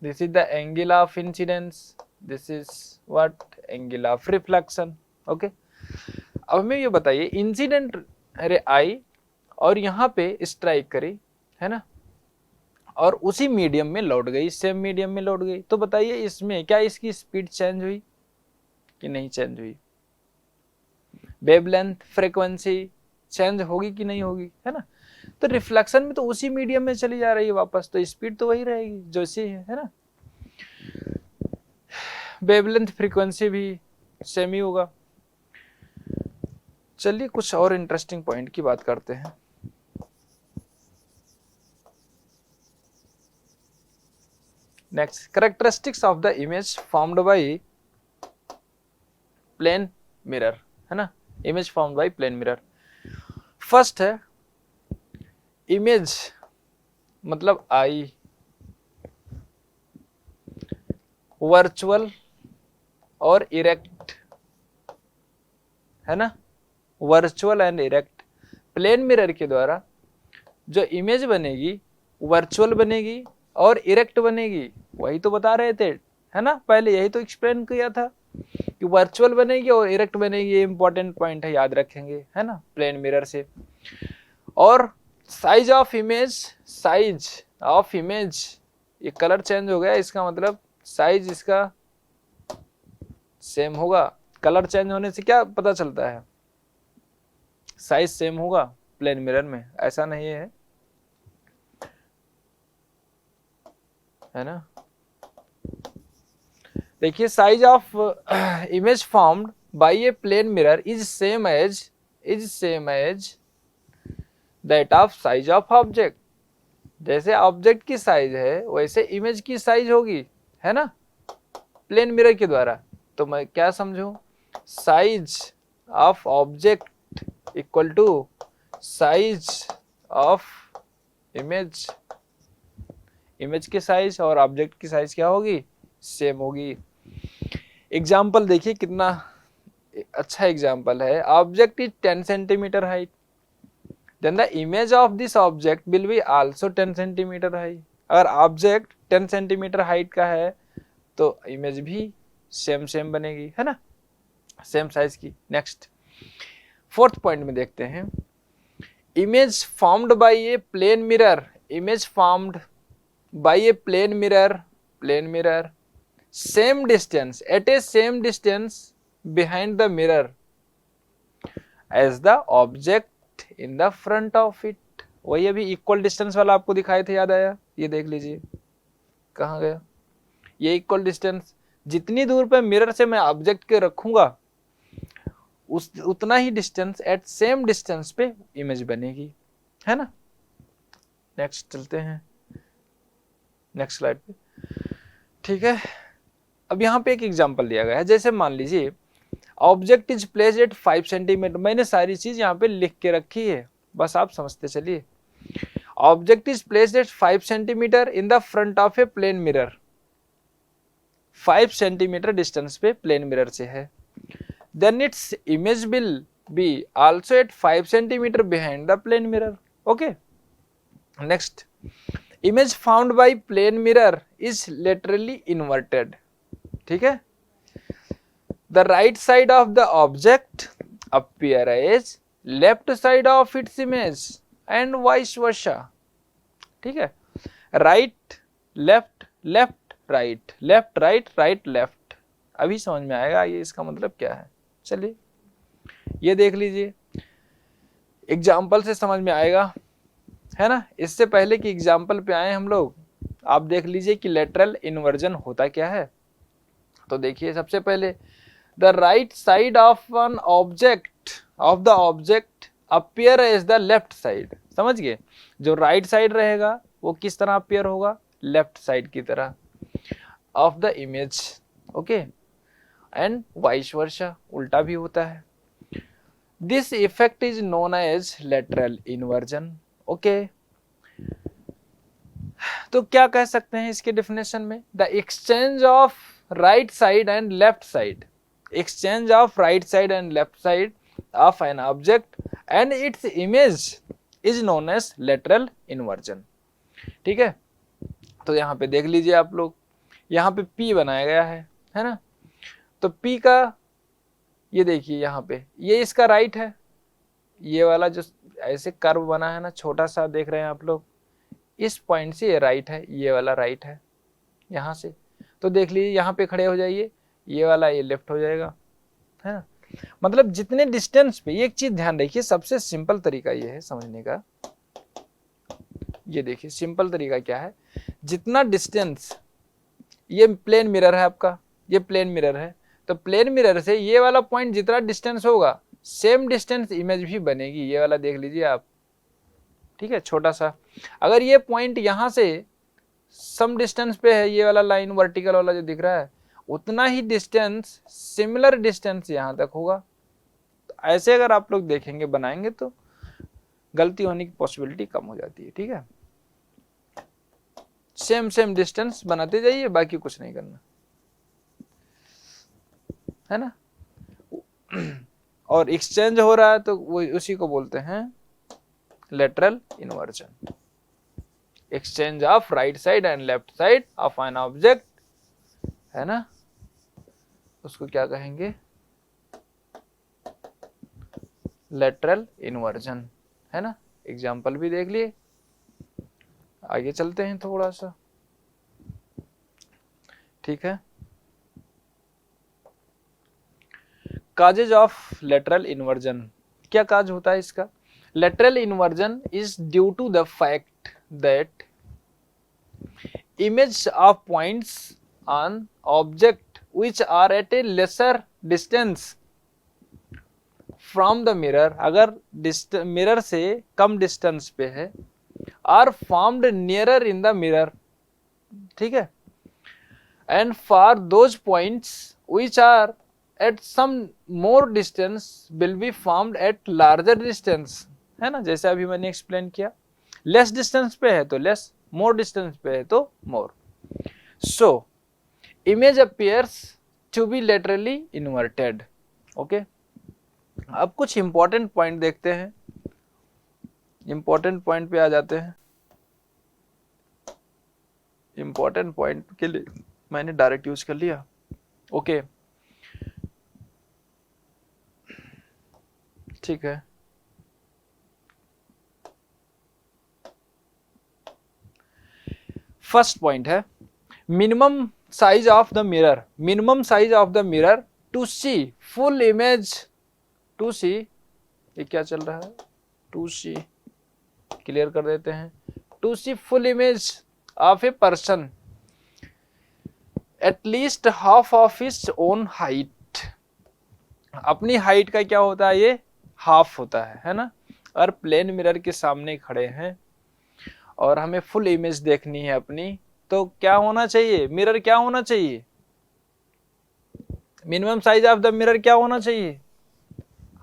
this is the angle of incidence, this is what, angle of reflection. Okay, अब हमें ये बताइए, इंसिडेंट रे आई और यहाँ पे स्ट्राइक करी, है ना, और उसी मीडियम में लौट गई, सेम मीडियम में लौट गई, तो बताइए इसमें क्या इसकी स्पीड चेंज हुई कि नहीं चेंज हुई, वेवलेंथ फ्रीक्वेंसी चेंज होगी कि नहीं होगी, है ना। तो रिफ्लेक्शन में तो उसी मीडियम में चली जा रही है वापस, तो स्पीड तो वही रहेगी जो इसी है ना। वेवलेंथ फ्रीक्वेंसी भी सेम ही होगा। चलिए कुछ और इंटरेस्टिंग पॉइंट की बात करते हैं। Next, characteristics of the image formed by plane mirror, है ना, image formed by plane mirror. First है इमेज, मतलब आई, वर्चुअल और इरेक्ट, है ना, virtual and erect. Plane mirror के द्वारा जो इमेज बनेगी वर्चुअल बनेगी और इरेक्ट बनेगी, वही तो बता रहे थे, है ना, पहले यही तो एक्सप्लेन किया था कि वर्चुअल बनेगी और इरेक्ट बनेगी। ये इंपॉर्टेंट पॉइंट है, याद रखेंगे, है ना, प्लेन मिरर से। और size of image, size of image, ये कलर चेंज हो गया, इसका मतलब साइज इसका सेम होगा। कलर चेंज होने से क्या पता चलता है, साइज सेम होगा प्लेन मिरर में, ऐसा नहीं है ना। देखिए size of image formed by a plane mirror is same as that of size of object. जैसे ऑब्जेक्ट की साइज है वैसे इमेज की साइज होगी, है ना, प्लेन मिरर के द्वारा। तो मैं क्या समझूं, size of object equal to size of image. Image की साइज और ऑब्जेक्ट की साइज क्या होगी, सेम होगी। एग्जाम्पल देखिए कितना अच्छा एग्जाम्पल है। Object is 10 centimetre height, then the image of this object will be also 10 centimetre height. अगर ऑब्जेक्ट 10 सेंटीमीटर हाइट का है तो इमेज भी सेम सेम बनेगी, है ना, सेम साइज की। नेक्स्ट फोर्थ पॉइंट में देखते हैं, image formed by a plane mirror, image formed by a plane mirror same distance at a same distance behind the mirror as the object in the front of it। वही अभी equal distance वाला आपको दिखाए थे, याद आया, ये देख लीजिए कहाँ गया ये इक्वल डिस्टेंस। जितनी दूर पे मिरर से मैं ऑब्जेक्ट के रखूंगा उतना ही डिस्टेंस एट सेम डिस्टेंस पे इमेज बनेगी, है ना। नेक्स्ट चलते हैं, नेक्स्ट स्लाइड पे, ठीक है। अब यहाँ पे एक एग्जांपल दिया गया है, जैसे मान लीजिए object is placed at 5 centimetre. मैंने सारी चीज यहाँ पे लिख के रखी है, बस आप समझते चलिए। Object is placed at 5 centimetre in the front of a plane mirror. 5 centimetre distance पे प्लेन मिरर से है। Then its image will be also at 5 centimetre behind the plane mirror. Okay, next, image found by plane mirror is laterally inverted. ठीक है, the right side of the object appear as left side of its image and vice versa. ठीक है, right left, left right, left right, right left. अभी समझ में आएगा ये इसका मतलब क्या है। चलिए ये देख लीजिए, एग्जाम्पल से समझ में आएगा, है ना। इससे पहले कि एग्जाम्पल पे आए हम लोग, आप देख लीजिए कि लेटरल इन्वर्जन होता क्या है। तो देखिए सबसे पहले, the right side of one object of the object appear as the left side. समझ गए, जो राइट साइड रहेगा वो किस तरह अपीयर होगा, लेफ्ट साइड की तरह of the image. Okay, and vice versa, उल्टा भी होता है। This effect is known as lateral inversion. Okay, तो क्या कह सकते हैं इसके डेफिनेशन में, the exchange of right side and left side, exchange of right side and left side of an object and its image is known as lateral inversion। ठीक है, तो यहाँ पे देख लीजिए आप लोग, यहाँ पे P बनाया गया है ना। तो P का ये देखिए यहाँ पे, ये इसका राइट है, ये वाला जो ऐसे कर्व बना है ना छोटा सा, देख रहे हैं आप लोग, इस पॉइंट से ये राइट है, ये वाला राइट है यहाँ से। तो देख लीजिए यहाँ पे खड़े हो जाइए, ये वाला ये लेफ्ट हो जाएगा, है ना। मतलब जितने डिस्टेंस पे, एक चीज ध्यान रखिए, सबसे सिंपल तरीका ये है समझने का। ये देखिए सिंपल तरीका क्या है, जितना डिस्टेंस, ये प्लेन मिरर है आपका, ये प्लेन मिरर है, तो प्लेन मिरर से ये वाला पॉइंट जितना डिस्टेंस होगा सेम डिस्टेंस इमेज भी बनेगी। ये वाला देख लीजिए आप, ठीक है, छोटा सा। अगर ये पॉइंट यहाँ से सम डिस्टेंस पे है, ये वाला लाइन वर्टिकल वाला जो दिख रहा है, उतना ही डिस्टेंस, सिमिलर डिस्टेंस यहाँ तक होगा। तो ऐसे अगर आप लोग देखेंगे बनाएंगे तो गलती होने की पॉसिबिलिटी कम हो जाती है। ठीक है, सेम सेम डिस्टेंस बनाते जाइए, बाकी कुछ नहीं करना, है ना। और एक्सचेंज हो रहा है तो वो उसी को बोलते हैं lateral inversion. Exchange of right side and left side of an object, है ना, उसको क्या कहेंगे, लेटरल इन्वर्जन, है ना। एग्जाम्पल भी देख लिए, आगे चलते हैं थोड़ा सा। ठीक है, काजेज ऑफ लेटरल इन्वर्जन। क्या काज होता है इसका? Lateral inversion is due to the fact that image of points on object which are at a lesser distance from the mirror, अगर मिरर से कम डिस्टेंस पे है, are formed nearer in the mirror, ठीक है, and for those points which are at some more distance will be formed at larger distance, है ना, जैसे अभी मैंने एक्सप्लेन किया, लेस डिस्टेंस पे है तो लेस, मोर डिस्टेंस पे है तो more. So image appears to be laterally inverted. Okay, अब कुछ इंपॉर्टेंट पॉइंट देखते हैं, इंपॉर्टेंट पॉइंट पे आ जाते हैं। इंपॉर्टेंट पॉइंट के लिए मैंने डायरेक्ट यूज कर लिया। ओके, ठीक है, फर्स्ट पॉइंट है minimum size of the mirror, minimum size of the mirror to see full image, to see, ये क्या चल रहा है, टू सी क्लियर कर देते हैं, to see full image of a person at least half of his own height, अपनी height का क्या होता है, ये हाफ होता है ना। और प्लेन मिरर के सामने खड़े हैं और हमें फुल इमेज देखनी है अपनी, तो क्या होना चाहिए, मिरर क्या होना चाहिए, minimum size of the mirror क्या होना चाहिए,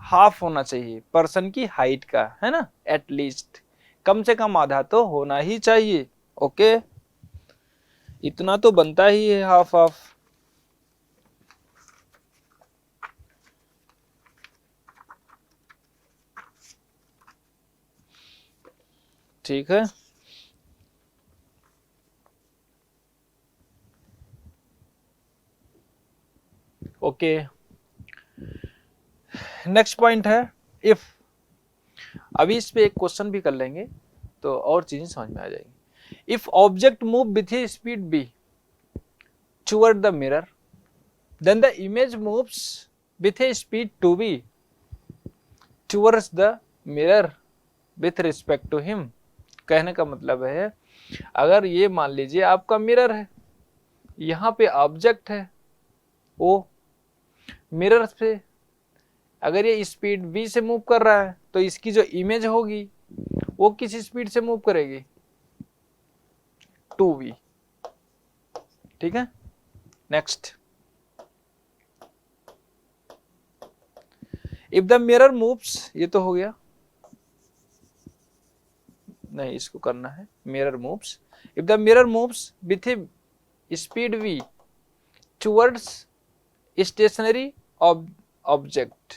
हाफ होना चाहिए पर्सन की हाइट का, है ना, एटलीस्ट कम से कम आधा तो होना ही चाहिए। ओके, इतना तो बनता ही है, हाफ ऑफ। ठीक है, ओके, नेक्स्ट पॉइंट है इफ, अभी इस पे एक क्वेश्चन भी कर लेंगे तो और चीजें समझ में आ जाएगी। If object move with a speed b toward the mirror, then the image moves with a speed 2b towards the mirror with respect to him. कहने का मतलब है, अगर ये मान लीजिए आपका मिरर है, यहाँ पे ऑब्जेक्ट है वो, मिरर से अगर ये स्पीड v से मूव कर रहा है तो इसकी जो इमेज होगी वो किस स्पीड से मूव करेगी, 2v। ठीक है, next, if the mirror moves, ये तो हो गया, नहीं इसको करना है, mirror moves, if the mirror moves with a speed v towards stationary object,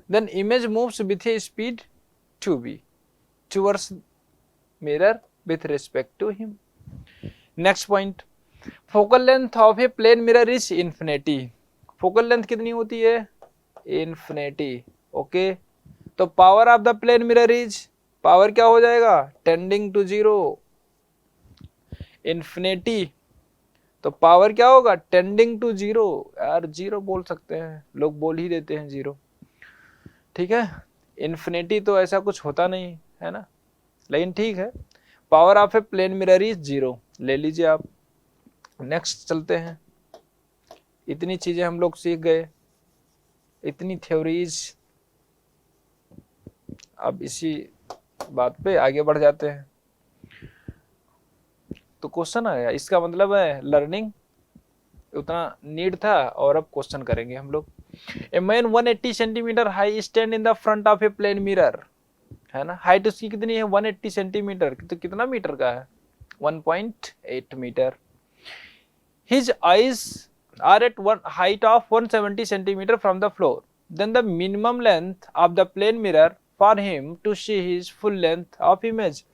then image moves with a speed 2b towards mirror with respect to him. Next point, focal length of a plane mirror is infinity. Focal length कितनी होती है, infinity. Okay, तो power of the plane mirror is, power क्या हो जाएगा, tending to 0, infinity, तो power क्या होगा, टेंडिंग टू 0, यार 0 बोल सकते हैं, लोग बोल ही देते हैं 0, ठीक है, इन्फिनिटी तो ऐसा कुछ होता नहीं है ना, लेकिन ठीक है, power of a plane mirror is 0 ले लीजिए आप। नेक्स्ट चलते हैं, इतनी चीजें हम लोग सीख गए, इतनी थ्योरीज, अब इसी बात पे आगे बढ़ जाते हैं। तो क्वेश्चन आया, इसका मतलब है लर्निंग उतना नीड था और अब क्वेश्चन करेंगे हम लोग। A man 180 centimetre high stand in the front of a plane mirror, है ना, हाइट उसकी कितनी है 180 सेंटीमीटर, तो कितना मीटर का है 1.8 metre. His eyes are at one height of 170 centimetre from the floor, then the minimum length of the plane mirror for him to see his full length of image.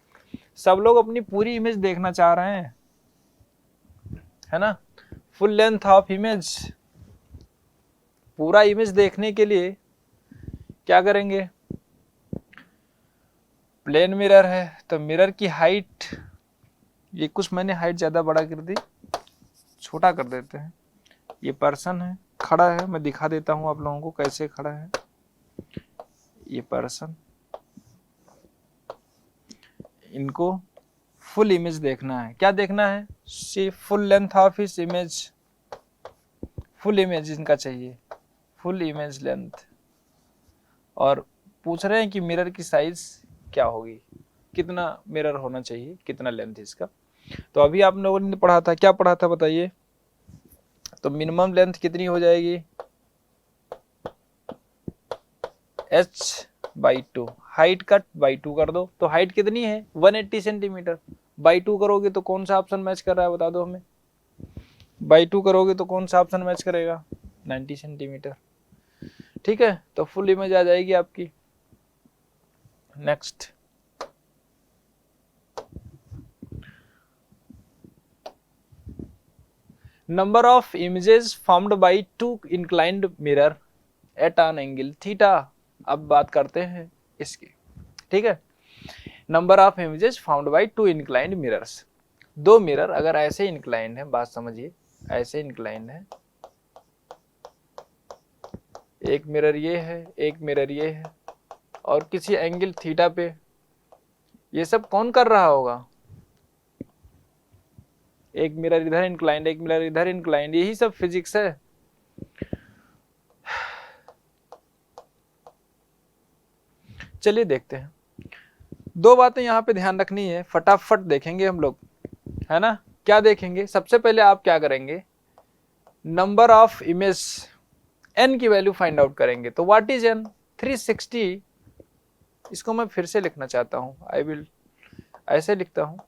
सब लोग अपनी पूरी image देखना चाह रहे हैं, है ना, फुल लेंथ ऑफ इमेज, पूरा इमेज देखने के लिए क्या करेंगे, प्लेन मिरर है तो मिरर की हाइट, ये कुछ मैंने हाइट ज्यादा बड़ा कर दी, छोटा कर देते हैं, ये पर्सन है खड़ा है, मैं दिखा देता हूं आप लोगों को कैसे खड़ा है, ये पर्सन, इनको फुल इमेज देखना है। क्या देखना है? See full length of his image, full image इनका चाहिए, फुल इमेज लेंथ। और पूछ रहे हैं कि मिरर की साइज क्या होगी, कितना मिरर होना चाहिए, कितना लेंथ इसका। तो अभी आप लोगों ने पढ़ा था, क्या पढ़ा था बताइए? तो मिनिमम लेंथ कितनी हो जाएगी? h/2, हाइट कट बाई 2 कर दो। तो हाइट कितनी है? 180 सेंटीमीटर। बाई 2 करोगे तो कौन सा ऑप्शन मैच कर रहा है बता दो हमें। बाई 2 करोगे तो कौन सा ऑप्शन मैच करेगा? 90 सेंटीमीटर। ठीक है, तो फुल इमेज आ जाएगी आपकी। Next, number of images formed by two inclined mirror at an angle theta. अब बात करते हैं इसकी। ठीक है, number of images formed by two inclined mirrors. दो मिरर अगर ऐसे इंक्लाइंड है, बात समझिए, ऐसे इंक्लाइंड है, एक मिरर ये है, एक मिरर ये है, और किसी एंगल थीटा पे, ये सब कौन कर रहा होगा? एक मिरर इधर इंक्लाइंड, एक मिरर इधर इंक्लाइंड, यही सब फिजिक्स है। चलिए देखते हैं। दो बातें यहाँ पे ध्यान रखनी है, फटाफट देखेंगे हम लोग, है ना। क्या देखेंगे? सबसे पहले आप क्या करेंगे? नंबर ऑफ इमेज, n की वैल्यू फाइंड आउट करेंगे। तो व्हाट इज n? 360। इसको मैं फिर से लिखना चाहता हूँ, आई विल ऐसे लिखता हूँ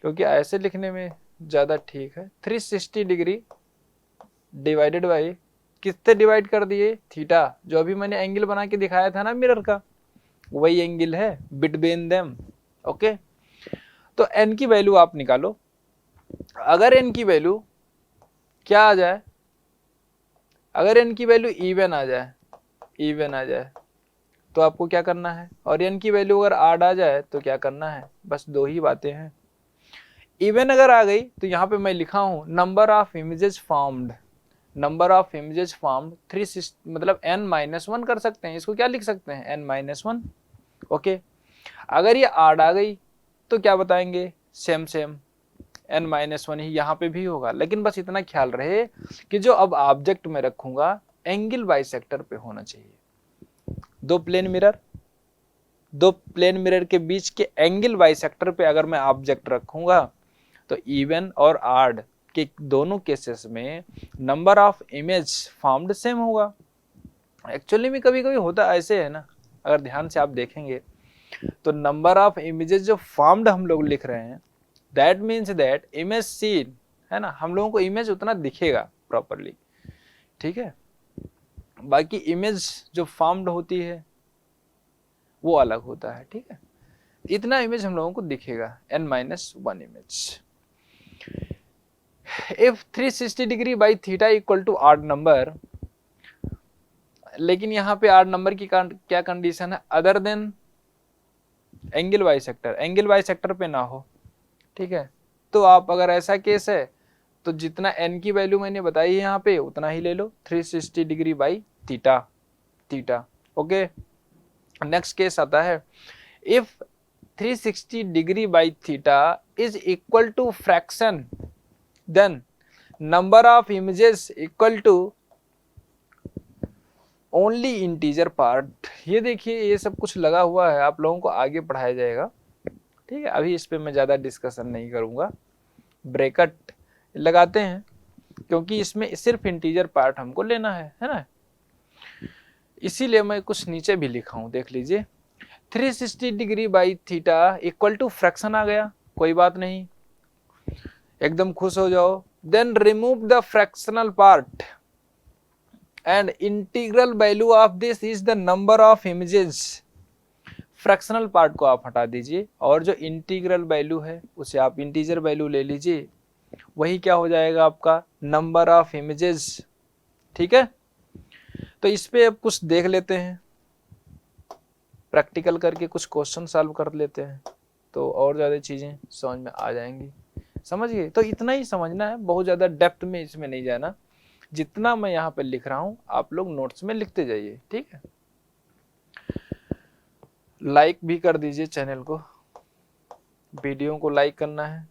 क्योंकि ऐसे लिखने में ज़्यादा ठीक है। 360 डिग्री डिवाइडेड बाई, किससे डिवाइड कर दिए? थीटा, जो अभी मैंने एंगल बना के दिखाया था ना मिरर का, वही एंगल है बिटवीन देम। ओके, तो n की वैल्यू आप निकालो। अगर n की वैल्यू क्या आ जाए? अगर n की वैल्यू इवन आ जाए, इवन आ जाए तो आपको क्या करना है? और n की वैल्यू अगर आड आ जाए तो क्या करना है? बस दो ही बातें हैं। इवन अगर आ गई तो यहाँ पे मैं लिखा हूं number of images formed, number of images formed 360, मतलब n-1 कर सकते हैं इसको। क्या लिख सकते हैं? n-1। ओके, अगर ये आड आ गई तो क्या बताएंगे? सेम सेम n-1 ही यहाँ पे भी होगा। लेकिन बस इतना ख्याल रहे कि जो अब ऑब्जेक्ट में रखूंगा एंगल बाइसेक्टर पे होना चाहिए। दो प्लेन मिरर के बीच के एंगल बाइसेक्टर पे अगर मैं ऑब्जेक्ट रखूंगा तो इवन और आड के दोनों केसेस में number of image formed same होगा। एक्चुअली में कभी कभी होता ऐसे है ना, अगर ध्यान से आप देखेंगे तो नंबर ऑफ इमेजेस जो फॉर्म्ड हम लोग लिख रहे हैं, that means that image seen, है ना, हम लोगों को इमेज उतना दिखेगा प्रॉपरली। ठीक है, बाकी इमेज जो फॉर्म्ड होती है वो अलग होता है। ठीक है, इतना इमेज हम लोगों को दिखेगा, n-1 image. If 360 degree by theta equal to odd number, लेकिन यहाँ पे आड नंबर की क्या कंडीशन है? Other than angle bisector, angle bisector पे ना हो। ठीक है, तो आप अगर ऐसा केस है तो जितना n की वैल्यू मैंने बताई है यहाँ पे उतना ही ले लो, 360 degree by theta, theta. Okay, next case आता है, if 360 degree by theta is equal to fraction, then number of images equal to only integer part. ये देखिए, ये सब कुछ लगा हुआ है, आप लोगों को आगे पढ़ाया जाएगा। ठीक है, अभी इस पे मैं ज़्यादा डिस्कशन नहीं करूँगा। ब्रैकेट लगाते हैं क्योंकि इसमें सिर्फ इंटीजर पार्ट हमको लेना है ना। इसीलिए मैं कुछ नीचे भी लिखा हूँ, देख लीजिए। 360 degree by theta equal to fraction आ गया, कोई बात नहीं, एकदम खुश हो जाओ। Then remove the fractional part and integral value of this is the number of images. Fractional part को आप हटा दीजिए और जो इंटीग्रल वैल्यू है उसे आप इंटीजर वैल्यू ले लीजिए, वही क्या हो जाएगा आपका? Number of images. ठीक है, तो इस पे अब कुछ देख लेते हैं, प्रैक्टिकल करके कुछ क्वेश्चन सॉल्व कर लेते हैं तो और ज़्यादा चीज़ें समझ में आ जाएंगी। समझ गए? तो इतना ही समझना है, बहुत ज़्यादा डेप्थ में इसमें नहीं जाना। जितना मैं यहाँ पे लिख रहा हूँ आप लोग नोट्स में लिखते जाइए। ठीक है, लाइक भी कर दीजिए चैनल को, वीडियो को लाइक करना है।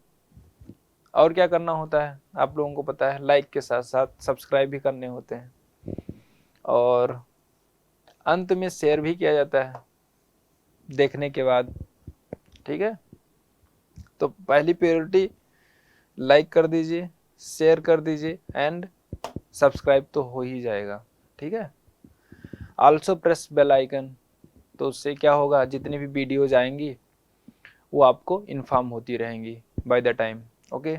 और क्या करना होता है आप लोगों को पता है, लाइक के साथ साथ सब्सक्राइब भी करने होते हैं, और अंत में शेयर भी किया जाता है देखने के बाद। ठीक है, तो पहली प्रायोरिटी लाइक कर दीजिए, शेयर कर दीजिए, एंड सब्सक्राइब तो हो ही जाएगा। ठीक है, आल्सो प्रेस बेल आइकन, तो उससे क्या होगा, जितनी भी वीडियोज आएंगी वो आपको इन्फॉर्म होती रहेंगी बाय द टाइम। ओके,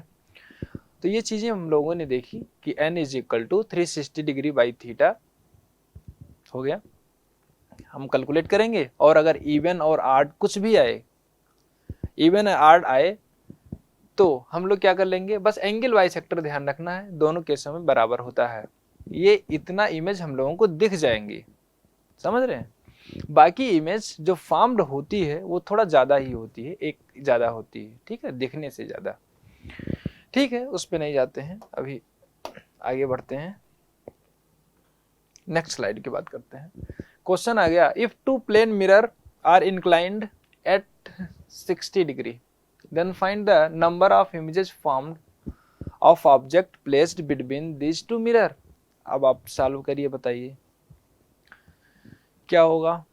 तो ये चीज़ें हम लोगों ने देखी कि n is equal to 360 degree by theta हो गया। हम कैलकुलेट करेंगे, और अगर इवन और आड कुछ भी आए, इवन आड आए, तो हम लोग क्या कर लेंगे, बस एंगल वाई सेक्टर ध्यान रखना है, दोनों केसों में बराबर होता है। ये इतना इमेज हम लोगों को दिख जाएंगी, समझ रहे हैं। बाकी इमेज जो फॉर्म्ड होती है वो थोड़ा ज़्यादा ही होती है, एक ज़्यादा होती है, ठीक है, दिखने से ज़्यादा। ठीक है, उस पर नहीं जाते हैं, अभी आगे बढ़ते हैं, नेक्स्ट स्लाइड की बात करते हैं। क्वेश्चन आ गया, if two plane mirror are inclined at 60 degree then find the number of images formed of object placed between these two mirror. अब आप सॉल्व करिए, बताइए क्या होगा।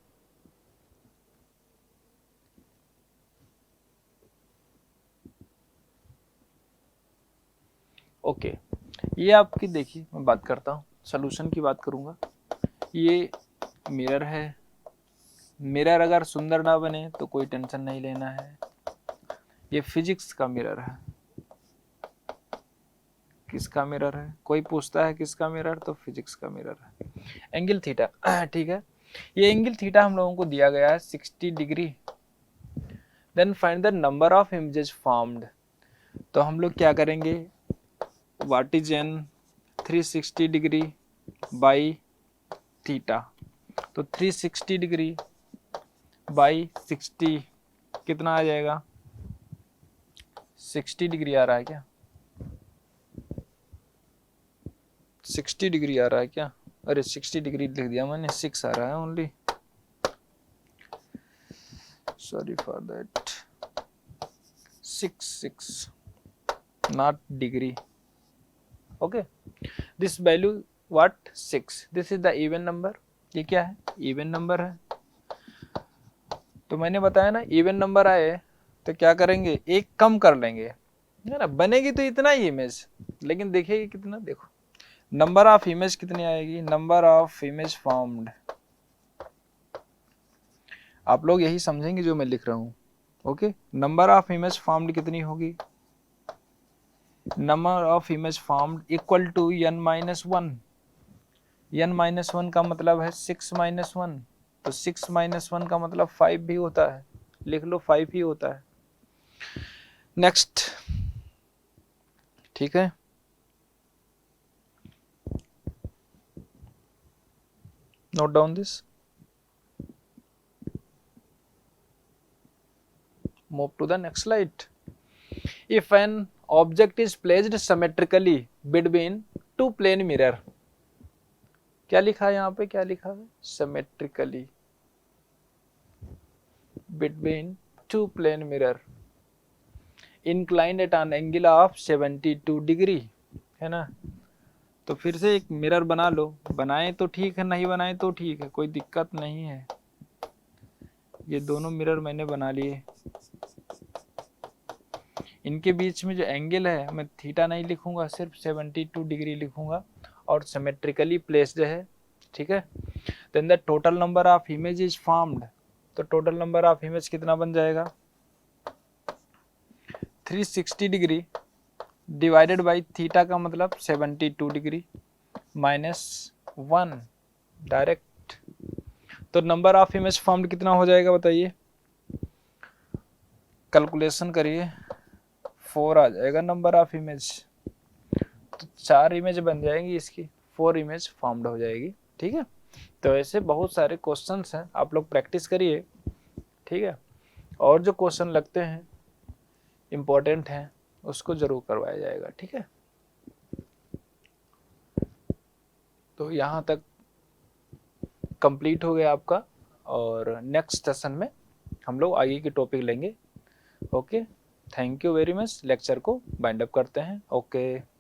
ओके, ये आपकी देखिए, मैं बात करता हूँ, सोल्यूशन की बात करूंगा। ये मिरर है, मिरर अगर सुंदर ना बने तो कोई टेंशन नहीं लेना है। ये फिजिक्स का मिरर है। किसका मिरर है, कोई पूछता है किसका मिरर, तो फिजिक्स का मिरर है। एंगल थीटा, ठीक है, ये एंगल थीटा हम लोगों को दिया गया है 60 degree. Then find the number of images formed. तो हम लोग क्या करेंगे, what is an 360 degree by theta. तो 360 डिग्री बाई 60 कितना आ जाएगा, 60 डिग्री आ रहा है क्या, 60 डिग्री आ रहा है क्या, अरे 60 डिग्री लिख दिया मैंने, 6 आ रहा है only, sorry for that, 6 not degree. Okay, this value what 6, this is the even number। ये क्या है, even number है। तो मैंने बताया ना, even number आए तो क्या करेंगे, एक कम कर लेंगे, है ना, बनेगी तो इतना ही इमेज, लेकिन देखेगी कितना, देखो नंबर ऑफ इमेज कितनी आएगी, नंबर ऑफ इमेज फॉर्म्ड। आप लोग यही समझेंगे जो मैं लिख रहा हूँ। Okay, number of image formed कितनी होगी, number of image formed equal to n minus one. n minus one का मतलब है 6 माइनस वन, तो 6 माइनस वन का मतलब 5 भी होता है, लिख लो 5 ही होता है। नेक्स्ट, ठीक है, note down this, move to the next slide. If an object is placed symmetrically between two plane mirror, क्या लिखा है यहाँ पे, क्या लिखा है, symmetrically between two plane mirror inclined at an angle of 72 degree, है ना। तो फिर से एक मिरर बना लो, बनाए तो ठीक है, नहीं बनाए तो ठीक है, कोई दिक्कत नहीं है। ये दोनों मिरर मैंने बना लिए, इनके बीच में जो एंगल है मैं थीटा नहीं लिखूंगा, सिर्फ 72 डिग्री लिखूंगा, और सिमेट्रिकली प्लेस्ड है, ठीक है। Then the total number of image is formed, तो टोटल नंबर ऑफ इमेज कितना बन जाएगा, 360 डिग्री डिवाइडेड बाई थीटा का मतलब 72 डिग्री माइनस 1 डायरेक्ट। तो नंबर ऑफ इमेज फॉर्म्ड कितना हो जाएगा बताइए, कैलकुलेशन करिए, 4 आ जाएगा नंबर ऑफ इमेज। तो 4 इमेज बन जाएंगी इसकी, 4 इमेज फॉर्म्ड हो जाएगी, ठीक है। तो ऐसे बहुत सारे क्वेश्चंस हैं, आप लोग प्रैक्टिस करिए, ठीक है। और जो क्वेश्चन लगते हैं इम्पोर्टेंट हैं उसको जरूर करवाया जाएगा, ठीक है। तो यहाँ तक कंप्लीट हो गया आपका, और नेक्स्ट सेशन में हम लोग आगे की टॉपिक लेंगे। Okay, thank you very much. Lecture को बाइंड अप करते हैं। ओके।